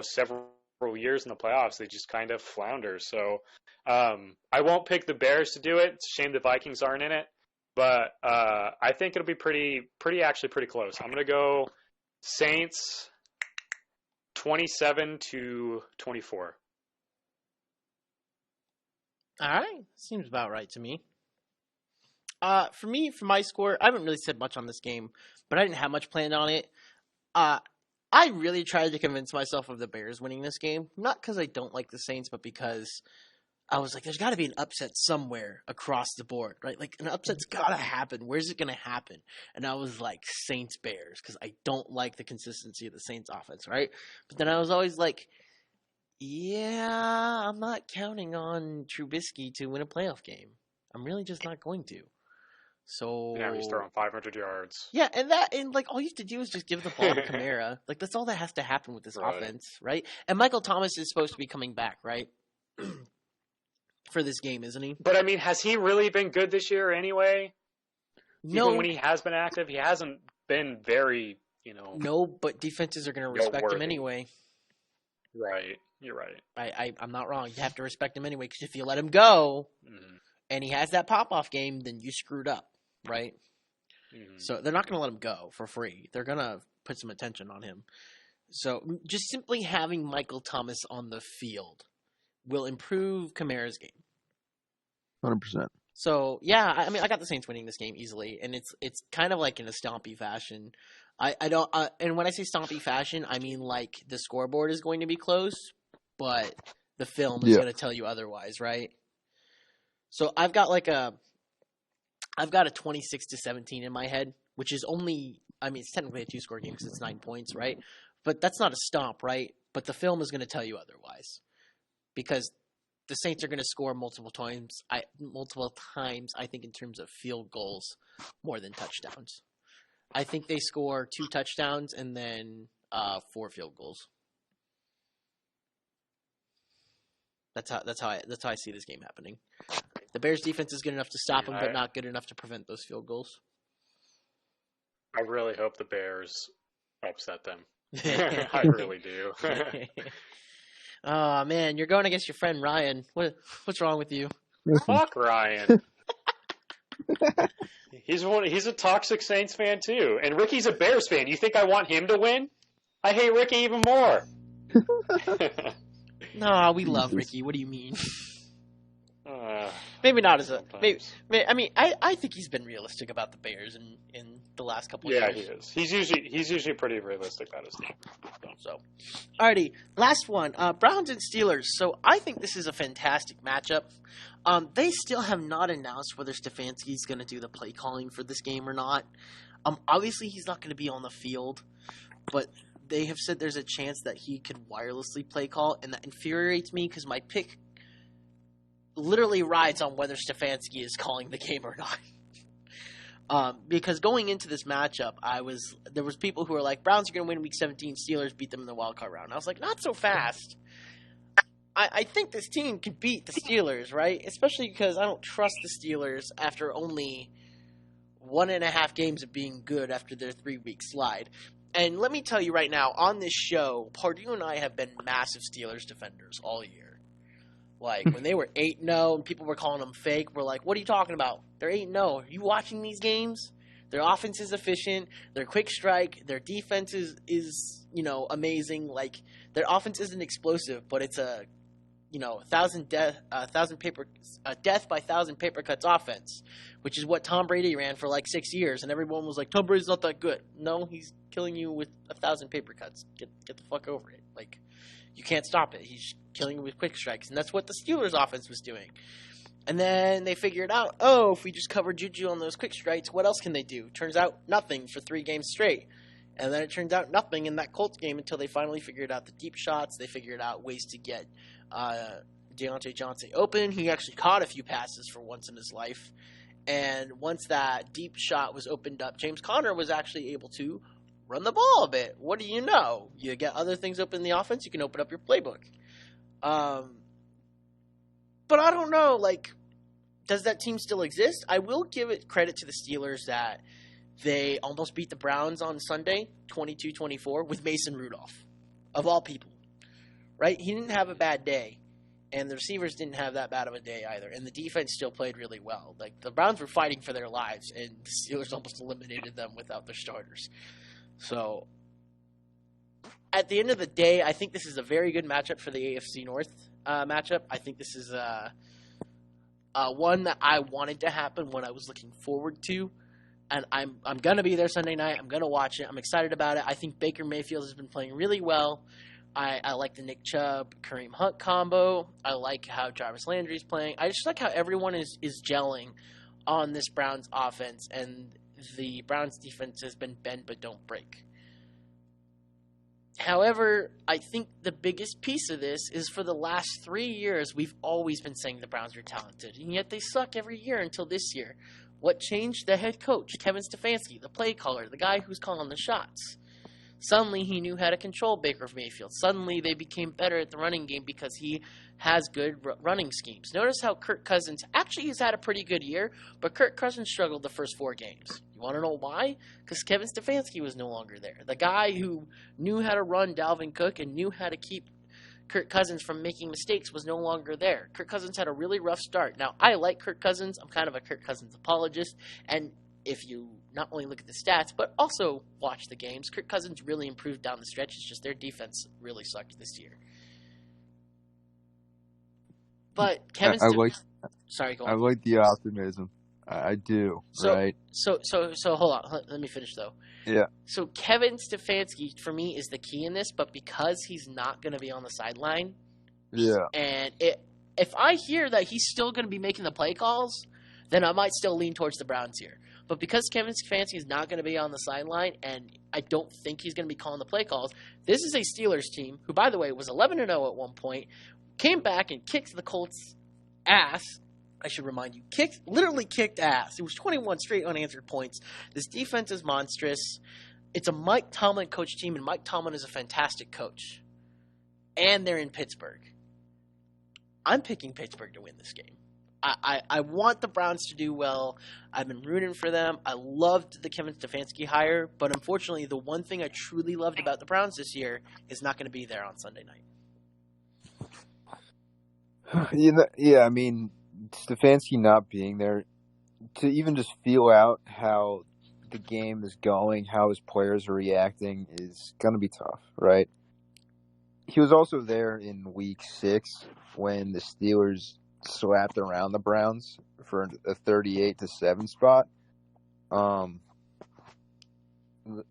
several years in the playoffs. They just kind of flounder. So I won't pick the Bears to do it. It's a shame the Vikings aren't in it. But I think it'll be pretty close. I'm going to go Saints 27-24. All right. Seems about right to me. For my score, I haven't really said much on this game, but I didn't have much planned on it. I really tried to convince myself of the Bears winning this game. Not because I don't like the Saints, but because I was like, there's got to be an upset somewhere across the board, right? Like, an upset's got to happen. Where's it going to happen? And I was like, Saints-Bears, because I don't like the consistency of the Saints offense, right? But then I was always like, yeah, I'm not counting on Trubisky to win a playoff game. I'm really just not going to. So yeah, he's throwing 500 yards. Yeah, and all you have to do is just give the ball to Kamara. Like, that's all that has to happen with this offense, right? And Michael Thomas is supposed to be coming back, right? For this game, isn't he? But I mean, has he really been good this year anyway? No. Even when he has been active, he hasn't been very, No, but defenses are going to respect him anyway. Right. You're right. I'm not wrong. You have to respect him anyway, because if you let him go and he has that pop-off game, then you screwed up, right? So they're not going to let him go for free. They're going to put some attention on him. So just simply having Michael Thomas on the field will improve Kamara's game. 100%. So, yeah, I mean, I got the Saints winning this game easily, and it's kind of like in a stompy fashion. I don't and when I say stompy fashion, I mean like the scoreboard is going to be close, but the film is going to tell you otherwise, right? So I've got a 26-17 in my head, which is only, I mean, it's technically a 2-score game because it's 9 points, right? But that's not a stomp, right? But the film is going to tell you otherwise, because the Saints are going to score multiple times. I think, in terms of field goals more than touchdowns. I think they score 2 touchdowns and then 4 field goals. That's how I see this game happening. The Bears defense is good enough to stop them, but not good enough to prevent those field goals. I really hope the Bears upset them. I really do. Oh man, you're going against your friend Ryan. What's wrong with you? Fuck Ryan. He's a toxic Saints fan too, and Ricky's a Bears fan. You think I want him to win? I hate Ricky even more. No, we love Ricky. What do you mean? Maybe not as a. Maybe, I mean, I think he's been realistic about the Bears in the last couple of years. Yeah, he is. He's usually pretty realistic about his team. So, alrighty, last one. Browns and Steelers. So I think this is a fantastic matchup. They still have not announced whether Stefanski's going to do the play calling for this game or not. Obviously, he's not going to be on the field, but they have said there's a chance that he could wirelessly play call, and that infuriates me because my pick literally rides on whether Stefanski is calling the game or not. Because going into this matchup, there was people who were like, Browns are going to win Week 17, Steelers beat them in the wildcard round. I was like, not so fast. I think this team can beat the Steelers, right? Especially because I don't trust the Steelers after only 1.5 games of being good after their 3-week slide. And let me tell you right now, on this show, Pardue and I have been massive Steelers defenders all year. Like, when they were 8-0 and people were calling them fake, we're like, what are you talking about? They're 8-0. Are you watching these games? Their offense is efficient. Their quick strike. Their defense is amazing. Like, their offense isn't explosive, but it's a death by 1,000 paper cuts offense, which is what Tom Brady ran for like 6 years, and everyone was like, Tom Brady's not that good. No, he's killing you with 1,000 paper cuts. Get the fuck over it. Like, you can't stop it. He's killing you with quick strikes, and that's what the Steelers offense was doing. And then they figured out, if we just cover Juju on those quick strikes, what else can they do? Turns out nothing for 3 games straight. And then it turns out nothing in that Colts game until they finally figured out the deep shots. They figured out ways to get Deontay Johnson open. He actually caught a few passes for once in his life. And once that deep shot was opened up, James Conner was actually able to run the ball a bit. What do you know? You get other things open in the offense, you can open up your playbook. But I don't know, like, does that team still exist? I will give it credit to the Steelers that they almost beat the Browns on Sunday, 22-24, with Mason Rudolph, of all people. Right? He didn't have a bad day, and the receivers didn't have that bad of a day either, and the defense still played really well. Like, the Browns were fighting for their lives, and the Steelers almost eliminated them without their starters. So, at the end of the day, I think this is a very good matchup for the AFC North matchup. I think this is one that I wanted to happen, one I was looking forward to. And I'm going to be there Sunday night. I'm going to watch it. I'm excited about it. I think Baker Mayfield has been playing really well. I like the Nick Chubb, Kareem Hunt combo. I like how Jarvis Landry's playing. I just like how everyone is gelling on this Browns offense. And the Browns defense has been bend but don't break. However, I think the biggest piece of this is for the last 3 years, we've always been saying the Browns are talented. And yet they suck every year until this year. What changed? The head coach, Kevin Stefanski, the play caller, the guy who's calling the shots. Suddenly he knew how to control Baker Mayfield. Suddenly they became better at the running game because he has good running schemes. Notice how Kirk Cousins actually has had a pretty good year, but Kirk Cousins struggled the first 4 games. You want to know why? Because Kevin Stefanski was no longer there. The guy who knew how to run Dalvin Cook and knew how to keep Kirk Cousins from making mistakes was no longer there. Kirk Cousins had a really rough start. Now, I like Kirk Cousins. I'm kind of a Kirk Cousins apologist. And if you not only look at the stats, but also watch the games, Kirk Cousins really improved down the stretch. It's just their defense really sucked this year. But Kevin... Sorry, go on. I like the optimism. I do, right? So hold on. Let me finish, though. Yeah. So Kevin Stefanski, for me, is the key in this, but because he's not going to be on the sideline, and if I hear that he's still going to be making the play calls, then I might still lean towards the Browns here. But because Kevin Stefanski is not going to be on the sideline, and I don't think he's going to be calling the play calls, this is a Steelers team who, by the way, was 11-0 at one point, came back and kicked the Colts' ass. I should remind you, literally kicked ass. It was 21 straight unanswered points. This defense is monstrous. It's a Mike Tomlin coach team, and Mike Tomlin is a fantastic coach. And they're in Pittsburgh. I'm picking Pittsburgh to win this game. I want the Browns to do well. I've been rooting for them. I loved the Kevin Stefanski hire, but unfortunately, the one thing I truly loved about the Browns this year is not going to be there on Sunday night. Yeah, I mean, Stefanski not being there, to even just feel out how the game is going, how his players are reacting, is going to be tough, right? He was also there in Week 6 when the Steelers slapped around the Browns for a 38-7 spot.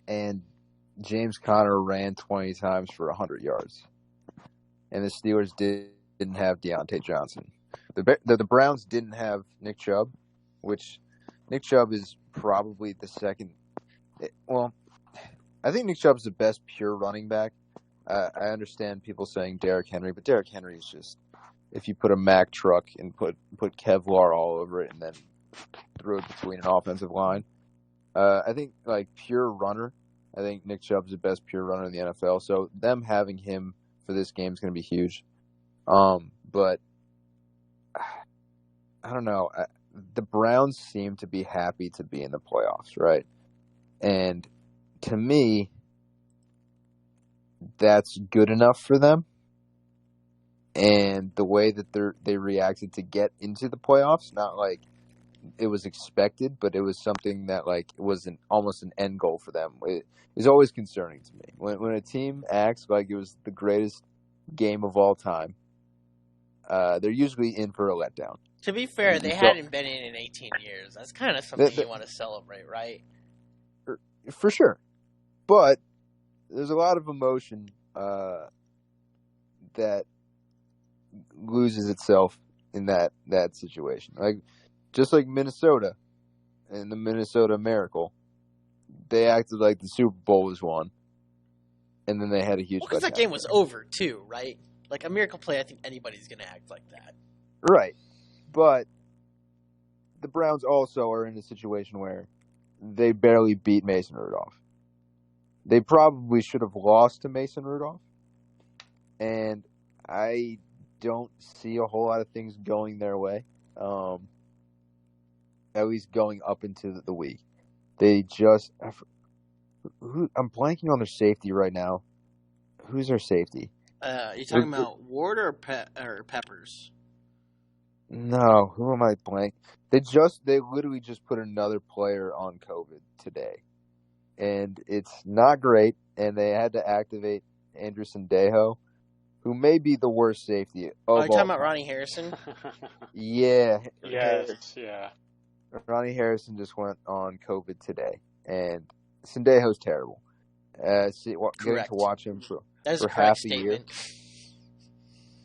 And James Conner ran 20 times for 100 yards. And the Steelers didn't have Deontay Johnson. The Browns didn't have Nick Chubb, which Nick Chubb is probably the second Well, I think Nick Chubb's the best pure running back. I understand people saying Derrick Henry, but Derrick Henry is just, if you put a Mack truck and put Kevlar all over it and then throw it between an offensive line. I think, like, pure runner, I think Nick Chubb's the best pure runner in the NFL. So them having him for this game is going to be huge. But I don't know. The Browns seem to be happy to be in the playoffs, right? And to me, that's good enough for them. And the way that they reacted to get into the playoffs, not like it was expected, but it was something that like was almost an end goal for them. It is always concerning to me when a team acts like it was the greatest game of all time. They're usually in for a letdown. To be fair, they hadn't been in 18 years. That's kind of something you want to celebrate, right? For sure. But there's a lot of emotion that loses itself in that situation. Like, just like Minnesota and the Minnesota Miracle, they acted like the Super Bowl was won, and then they had a huge. Because that game was over too, right? Like a miracle play, I think anybody's going to act like that. Right, but the Browns also are in a situation where they barely beat Mason Rudolph. They probably should have lost to Mason Rudolph, and I don't see a whole lot of things going their way. At least going up into the week. They just... I'm blanking on their safety right now. Who's their safety? You talking about Ward or Peppers? No, who am I blank? They literally just put another player on COVID today. And it's not great, and they had to activate Andrew Sendejo, who may be the worst safety of all. Are you talking about Ronnie Harrison? Yeah. Yes, yeah. Ronnie Harrison just went on COVID today, and Sendejo's terrible. Getting to watch him for half a year.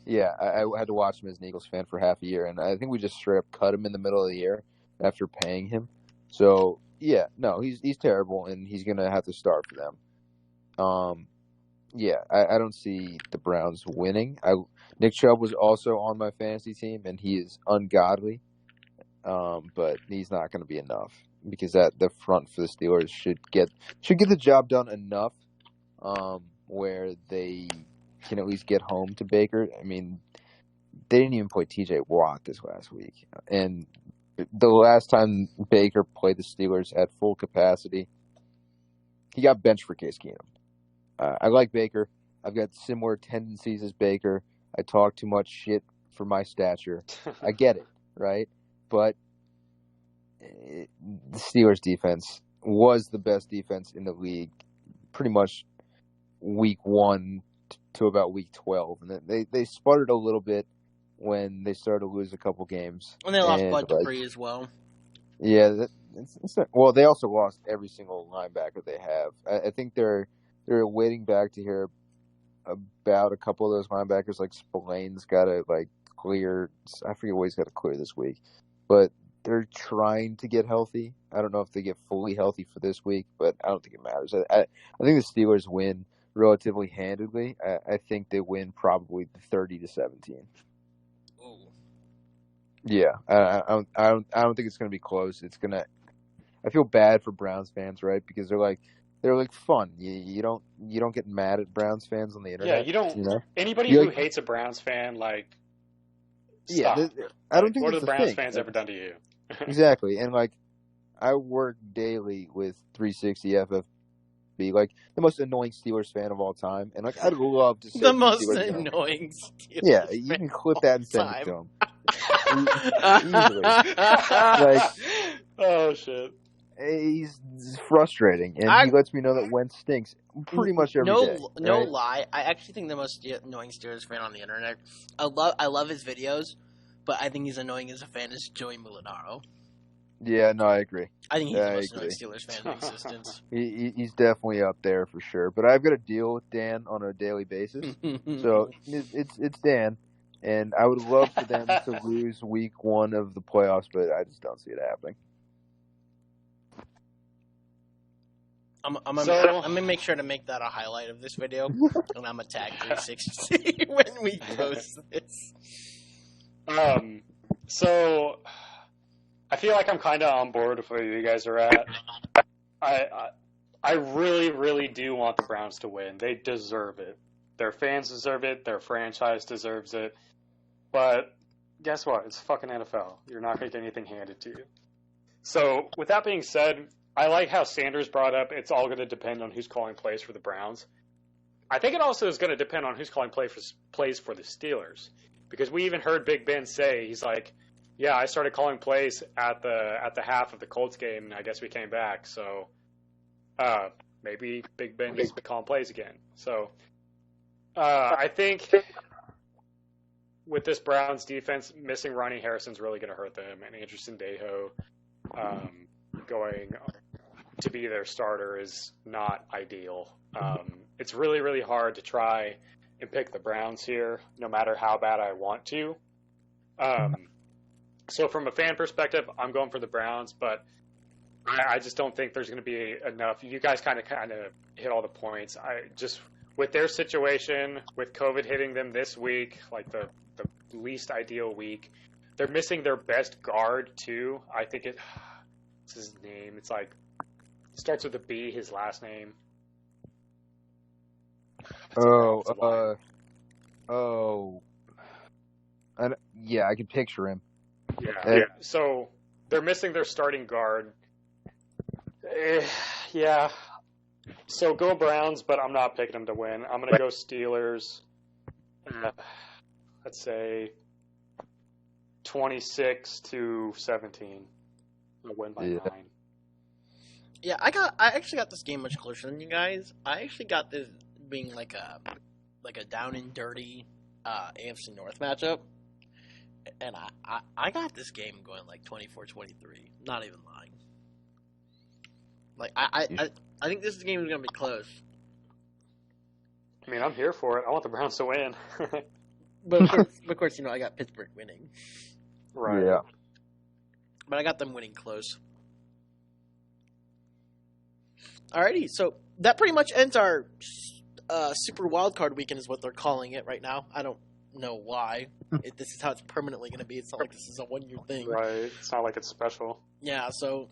Yeah, I had to watch him as an Eagles fan for half a year, and I think we just straight up cut him in the middle of the year after paying him. So, yeah, no, he's terrible, and he's going to have to start for them. Yeah, I don't see the Browns winning. Nick Chubb was also on my fantasy team, and he is ungodly. But he's not going to be enough because the front for the Steelers should get the job done enough where they can at least get home to Baker. I mean, they didn't even play T.J. Watt this last week, and the last time Baker played the Steelers at full capacity, he got benched for Case Keenum. I like Baker. I've got similar tendencies as Baker. I talk too much shit for my stature. I get it, right? But the Steelers' defense was the best defense in the league pretty much week 1 to about week 12. And they sputtered a little bit when they started to lose a couple games. And they lost Bud Dupree as well. Yeah. Well, they also lost every single linebacker they have. I think they're waiting back to hear about a couple of those linebackers. Like Spillane's got to clear. I forget what he's got to clear this week. But they're trying to get healthy. I don't know if they get fully healthy for this week, but I don't think it matters. I think the Steelers win relatively handedly. I think they win probably 30-17. Ooh. Yeah, I don't think it's going to be close. It's gonna. I feel bad for Browns fans, right? Because they're fun. You don't get mad at Browns fans on the internet. Yeah, you don't. You know? Anybody who hates a Browns fan, stop. Yeah, I don't think what that's have the Browns thing. fans ever done to you? Exactly, and I work daily with 360 FFB, the most annoying Steelers fan of all time, and I'd love to say the most annoying Steelers. Yeah, you can clip that and send it to him. Easily. Oh shit. He's frustrating, and he lets me know that Wentz stinks pretty much every day. No lie, I actually think the most annoying Steelers fan on the internet. I love his videos, but I think he's annoying as a fan is Joey Mulinaro. Yeah, no, I agree. I think he's the most annoying Steelers fan in existence. He's definitely up there for sure. But I've got to deal with Dan on a daily basis, so it's Dan, and I would love for them to lose week 1 of the playoffs, but I just don't see it happening. I'm gonna make sure to make that a highlight of this video, and I'm gonna tag 360 when we post this. So I feel like I'm kind of on board with where you guys are at. I really, really do want the Browns to win. They deserve it. Their fans deserve it. Their franchise deserves it. But guess what? It's fucking NFL. You're not going to get anything handed to you. So with that being said, I like how Sanders brought up it's all going to depend on who's calling plays for the Browns. I think it also is going to depend on who's calling plays for the Steelers. Because we even heard Big Ben say, he's like, yeah, I started calling plays at the half of the Colts game, and I guess we came back. So maybe Big Ben needs to be calling plays again. So I think with this Browns defense, missing Ronnie Harrison's really going to hurt them. And Andrew Sendejo going to be their starter is not ideal. It's really, really hard to try and pick the Browns here, no matter how bad I want to. So from a fan perspective, I'm going for the Browns, but I just don't think there's going to be enough. You guys kind of hit all the points. I just, with their situation, with COVID hitting them this week, like the least ideal week, they're missing their best guard too. I think what's his name? It starts with a B, his last name. Yeah, I can picture him. Yeah. So they're missing their starting guard. Yeah. So go Browns, but I'm not picking them to win. I'm going to go Steelers. Let's say 26-17. I'll win by 9. Yeah, I actually got this game much closer than you guys. I actually got this being like a down and dirty AFC North matchup. And I got this game going like 24-23. Not even lying. Like I think this game is gonna be close. I mean, I'm here for it. I want the Browns to win. but of course, I got Pittsburgh winning. Right. Yeah. But I got them winning close. Alrighty, so that pretty much ends our Super Wildcard weekend is what they're calling it right now. I don't know why. This is how it's permanently going to be. It's not like this is a one-year thing. Right. It's not like it's special. Yeah, so,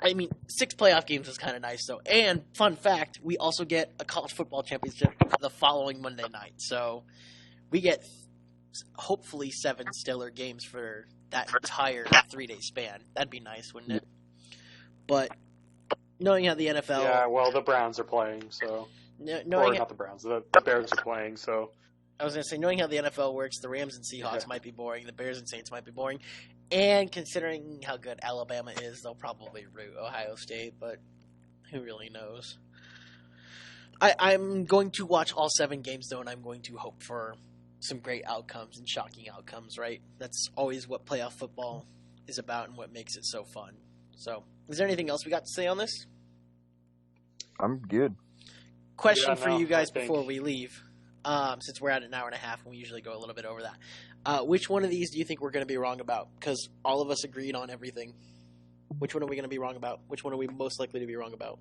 6 playoff games is kind of nice, though. And, fun fact, we also get a college football championship the following Monday night. So, we get, hopefully, 7 stellar games for that entire 3-day span. That'd be nice, wouldn't it? But, knowing how the NFL... Yeah, well, the Browns are playing, so... not the Browns. The Bears are playing, so... I was going to say, knowing how the NFL works, the Rams and Seahawks might be boring, the Bears and Saints might be boring, and considering how good Alabama is, they'll probably root Ohio State, but who really knows? I'm going to watch all 7 games, though, and I'm going to hope for some great outcomes and shocking outcomes, right? That's always what playoff football is about and what makes it so fun. So, is there anything else we got to say on this? I'm good. Question for you guys before we leave. Since we're at an hour and a half and we usually go a little bit over that. Which one of these do you think we're going to be wrong about? Because all of us agreed on everything. Which one are we going to be wrong about? Which one are we most likely to be wrong about?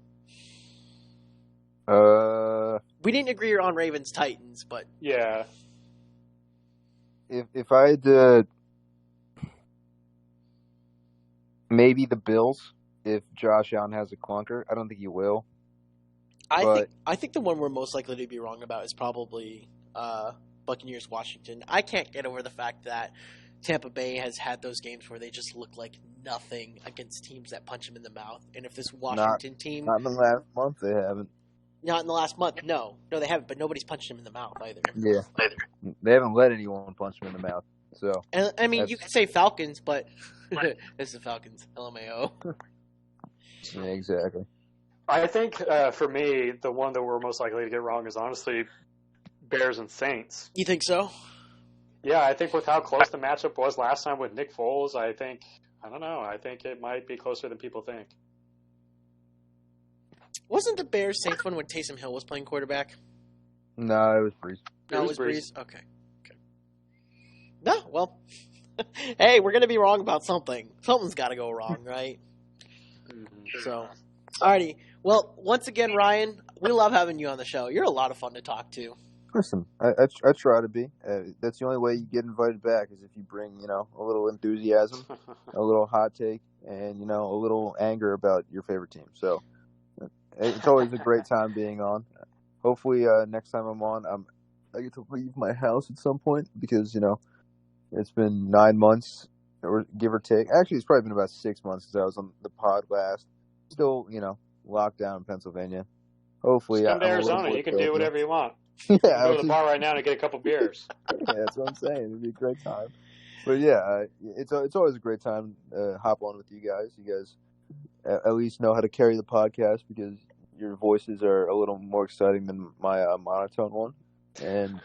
We didn't agree on Ravens-Titans, but... Yeah. If I had to... Maybe the Bills, if Josh Allen has a clunker. I don't think he will. I think the one we're most likely to be wrong about is probably Buccaneers Washington. I can't get over the fact that Tampa Bay has had those games where they just look like nothing against teams that punch them in the mouth. And if this Washington team... Not in the last month, they haven't. Not in the last month, no. No, they haven't, but nobody's punched them in the mouth either. Yeah. They haven't let anyone punch them in the mouth. So, and you could say Falcons, but it's the Falcons. LMAO. Yeah, exactly. I think, for me, the one that we're most likely to get wrong is honestly Bears and Saints. You think so? Yeah, I think with how close the matchup was last time with Nick Foles, I don't know. I think it might be closer than people think. Wasn't the Bears-Saints one when Taysom Hill was playing quarterback? No, it was Breeze. No, it was Breeze? Okay. No, well, hey, we're going to be wrong about something. Something's got to go wrong, right? So, alrighty. Well, once again, Ryan, we love having you on the show. You're a lot of fun to talk to. Listen, I try to be. That's the only way you get invited back is if you bring, a little enthusiasm, a little hot take, and, a little anger about your favorite team. So it's always a great time being on. Hopefully next time I'm on, I get to leave my house at some point because, it's been 9 months, or give or take. Actually, it's probably been about 6 months since I was on the pod last. Still, locked down in Pennsylvania. Hopefully, come to Arizona. You can do whatever you want. Yeah, you can go to the bar right now and get a couple beers. Yeah, that's what I'm saying. It'd be a great time. But yeah, it's always a great time to hop on with you guys. You guys at least know how to carry the podcast because your voices are a little more exciting than my monotone one. And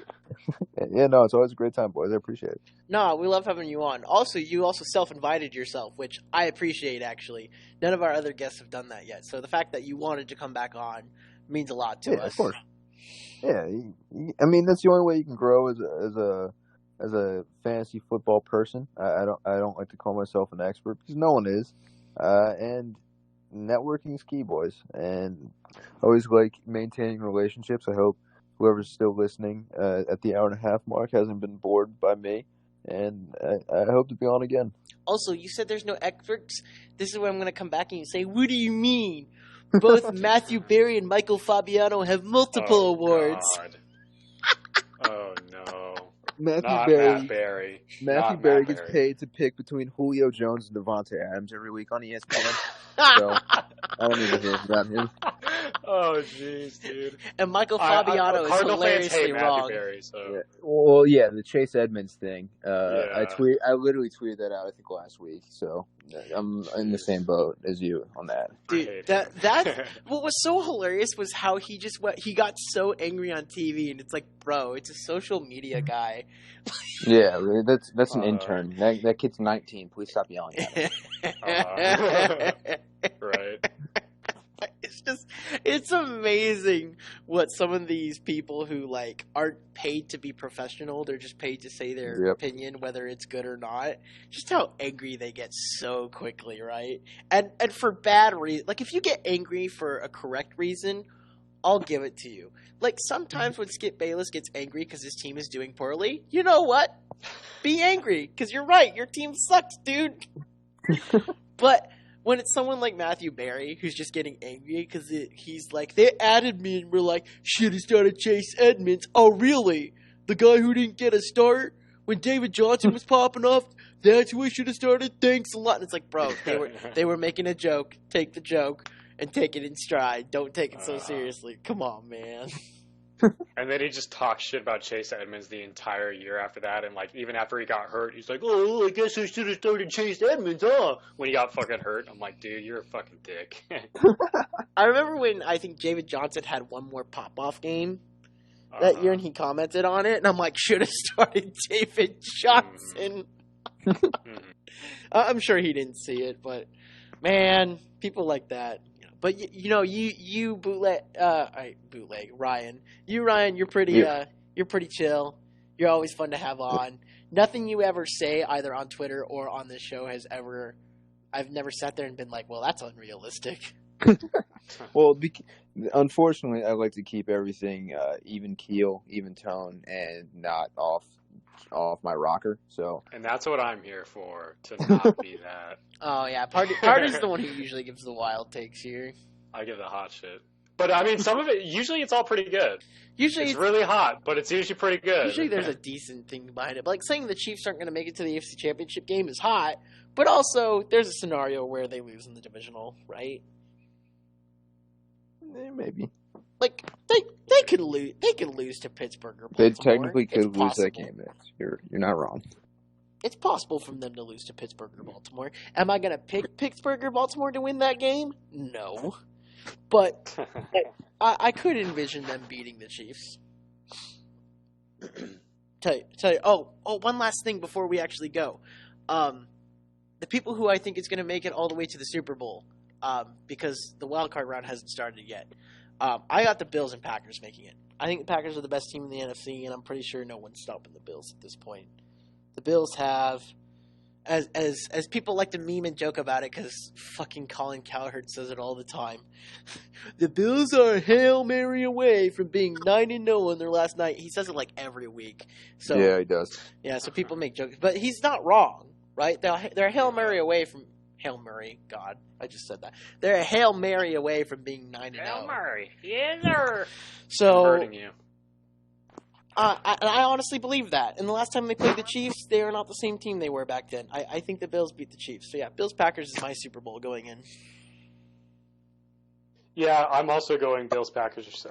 yeah, no, it's always a great time, boys. I appreciate it. No, we love having you on. Also, you also self-invited yourself, which I appreciate, actually. None of our other guests have done that yet. So the fact that you wanted to come back on means a lot to us. Yeah, of course. Yeah, I mean that's the only way you can grow as a fantasy football person. I don't like to call myself an expert because no one is, and networking is key, boys. And I always like maintaining relationships. I hope whoever's still listening at the hour and a half mark hasn't been bored by me, and I hope to be on again. Also, you said there's no experts. This is where I'm going to come back and say, what do you mean? Both Matthew Berry and Michael Fabiano have multiple awards. God. Oh, no. Matthew Berry Berry gets paid to pick between Julio Jones and Devontae Adams every week on ESPN. So I don't even hear about him. Oh, jeez, dude. And Michael Fabiano is hilariously wrong. Berry, so. Yeah. Well, yeah, the Chase Edmonds thing. Yeah. I literally tweeted that out, I think, last week. So I'm in the same boat as you on that. Dude, that what was so hilarious was how he got so angry on TV, and it's like, bro, it's a social media guy. Yeah, that's an intern. That kid's 19. Please stop yelling at him. Right. It's amazing what some of these people who aren't paid to be professional, they're just paid to say their opinion, whether it's good or not. Just how angry they get so quickly, right? And for bad reason. If you get angry for a correct reason, I'll give it to you. Sometimes when Skip Bayless gets angry because his team is doing poorly, you know what? Be angry, because you're right. Your team sucks, dude. But when it's someone like Matthew Berry who's just getting angry because he's like, they added me and we're like, should have started Chase Edmonds. Oh, really? The guy who didn't get a start when David Johnson was popping off? That's who I should have started? Thanks a lot. And it's like, bro, they were making a joke. Take the joke and take it in stride. Don't take it so seriously. Come on, man. And then he just talks shit about Chase Edmonds the entire year after that, and even after he got hurt, he's like, "Oh, I guess I should have started Chase Edmonds, huh?" When he got fucking hurt, I'm like, "Dude, you're a fucking dick." I remember when I think David Johnson had one more pop-off game that year, and he commented on it, and I'm like, "Should have started David Johnson." I'm sure he didn't see it, but man, people like that. But you bootleg Ryan. Ryan, you're pretty chill. You're always fun to have on. Nothing you ever say either on Twitter or on this show I've never sat there and been like, well, that's unrealistic. Well, unfortunately, I like to keep everything even keel, even tone, and not off my rocker. So, and that's what I'm here for, to not be that. Oh yeah, Pardue's the one who usually gives the wild takes here. I give the hot shit, but I mean, some of it usually it's all pretty good. Usually it's really hot, but it's usually pretty good. Usually there's a decent thing behind it. But saying the Chiefs aren't going to make it to the AFC Championship game is hot, but also there's a scenario where they lose in the divisional, right? Maybe. They could lose. They could lose to Pittsburgh or Baltimore. They technically could lose that game. You're not wrong. It's possible for them to lose to Pittsburgh or Baltimore. Am I going to pick Pittsburgh or Baltimore to win that game? No. But I could envision them beating the Chiefs. Tell you. Oh, one last thing before we actually go. The people who I think is going to make it all the way to the Super Bowl, because the Wildcard round hasn't started yet. I got the Bills and Packers making it. I think the Packers are the best team in the NFC, and I'm pretty sure no one's stopping the Bills at this point. The Bills have as people like to meme and joke about it, because fucking Colin Cowherd says it all the time. The Bills are a Hail Mary away from being 9-0 in their last night. He says it like every week. So yeah, he does. Yeah, so people make jokes, but he's not wrong, right? They're a Hail Mary away from Hail Mary. God, I just said that. They're a Hail Mary away from being 9-0. Hail Mary, yes sir. So. I'm hurting you. I honestly believe that. And the last time they played the Chiefs, they are not the same team they were back then. I think the Bills beat the Chiefs. So, yeah, Bills-Packers is my Super Bowl going in. Yeah, I'm also going Bills-Packers.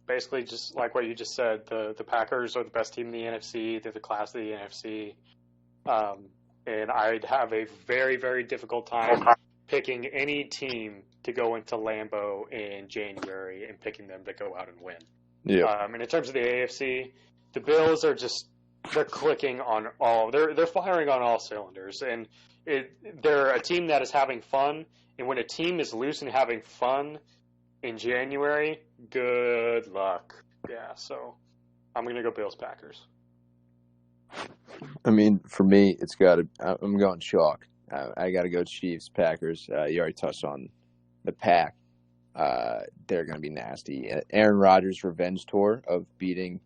Basically, just like what you just said, the Packers are the best team in the NFC. They're the class of the NFC. And I'd have a very, very difficult time picking any team to go into Lambeau in January and picking them to go out and win. Yeah. And in terms of the AFC, the Bills are they're clicking on all, they're firing on all cylinders, and they're a team that is having fun. And when a team is loose and having fun in January, good luck. Yeah, so I'm gonna go Bills Packers. I mean, for me, I'm going chalk. I got to go Chiefs Packers. You already touched on the Pack. They're going to be nasty. Aaron Rodgers' revenge tour of beating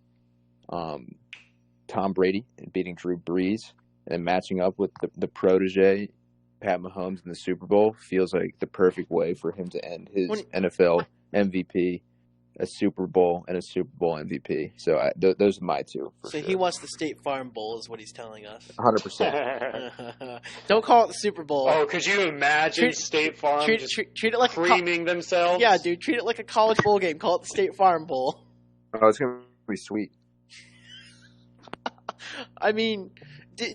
Tom Brady and beating Drew Brees and matching up with the protege, Pat Mahomes, in the Super Bowl feels like the perfect way for him to end his NFL MVP, a Super Bowl, and a Super Bowl MVP. So those are my two. So he wants the State Farm Bowl is what he's telling us. 100%. Don't call it the Super Bowl. Oh, could you imagine State Farm treat it like creaming themselves? Yeah, dude, treat it like a college bowl game. Call it the State Farm Bowl. Oh, it's going to be sweet. I mean,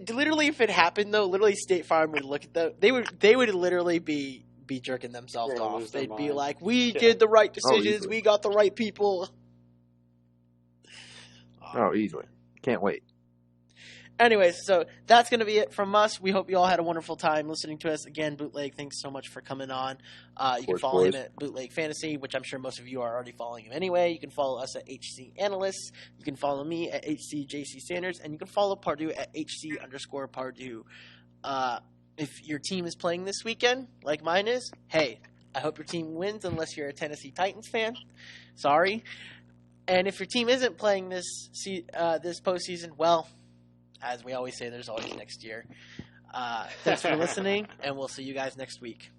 literally, if it happened though, literally State Farm would look at them. They would literally be jerking themselves off. They'd be like, "We did the right decisions. We got the right people." Oh, easily. Can't wait. Anyways, so that's going to be it from us. We hope you all had a wonderful time listening to us. Again, Bootleg, thanks so much for coming on. You can follow him at Bootleg Fantasy, which I'm sure most of you are already following him anyway. You can follow us at HC Analysts. You can follow me at HCJC Sanders. And you can follow Pardue at HC_Pardue. If your team is playing this weekend, like mine is, hey, I hope your team wins unless you're a Tennessee Titans fan. Sorry. And if your team isn't playing this postseason, well, as we always say, there's always next year. Thanks for listening, and we'll see you guys next week.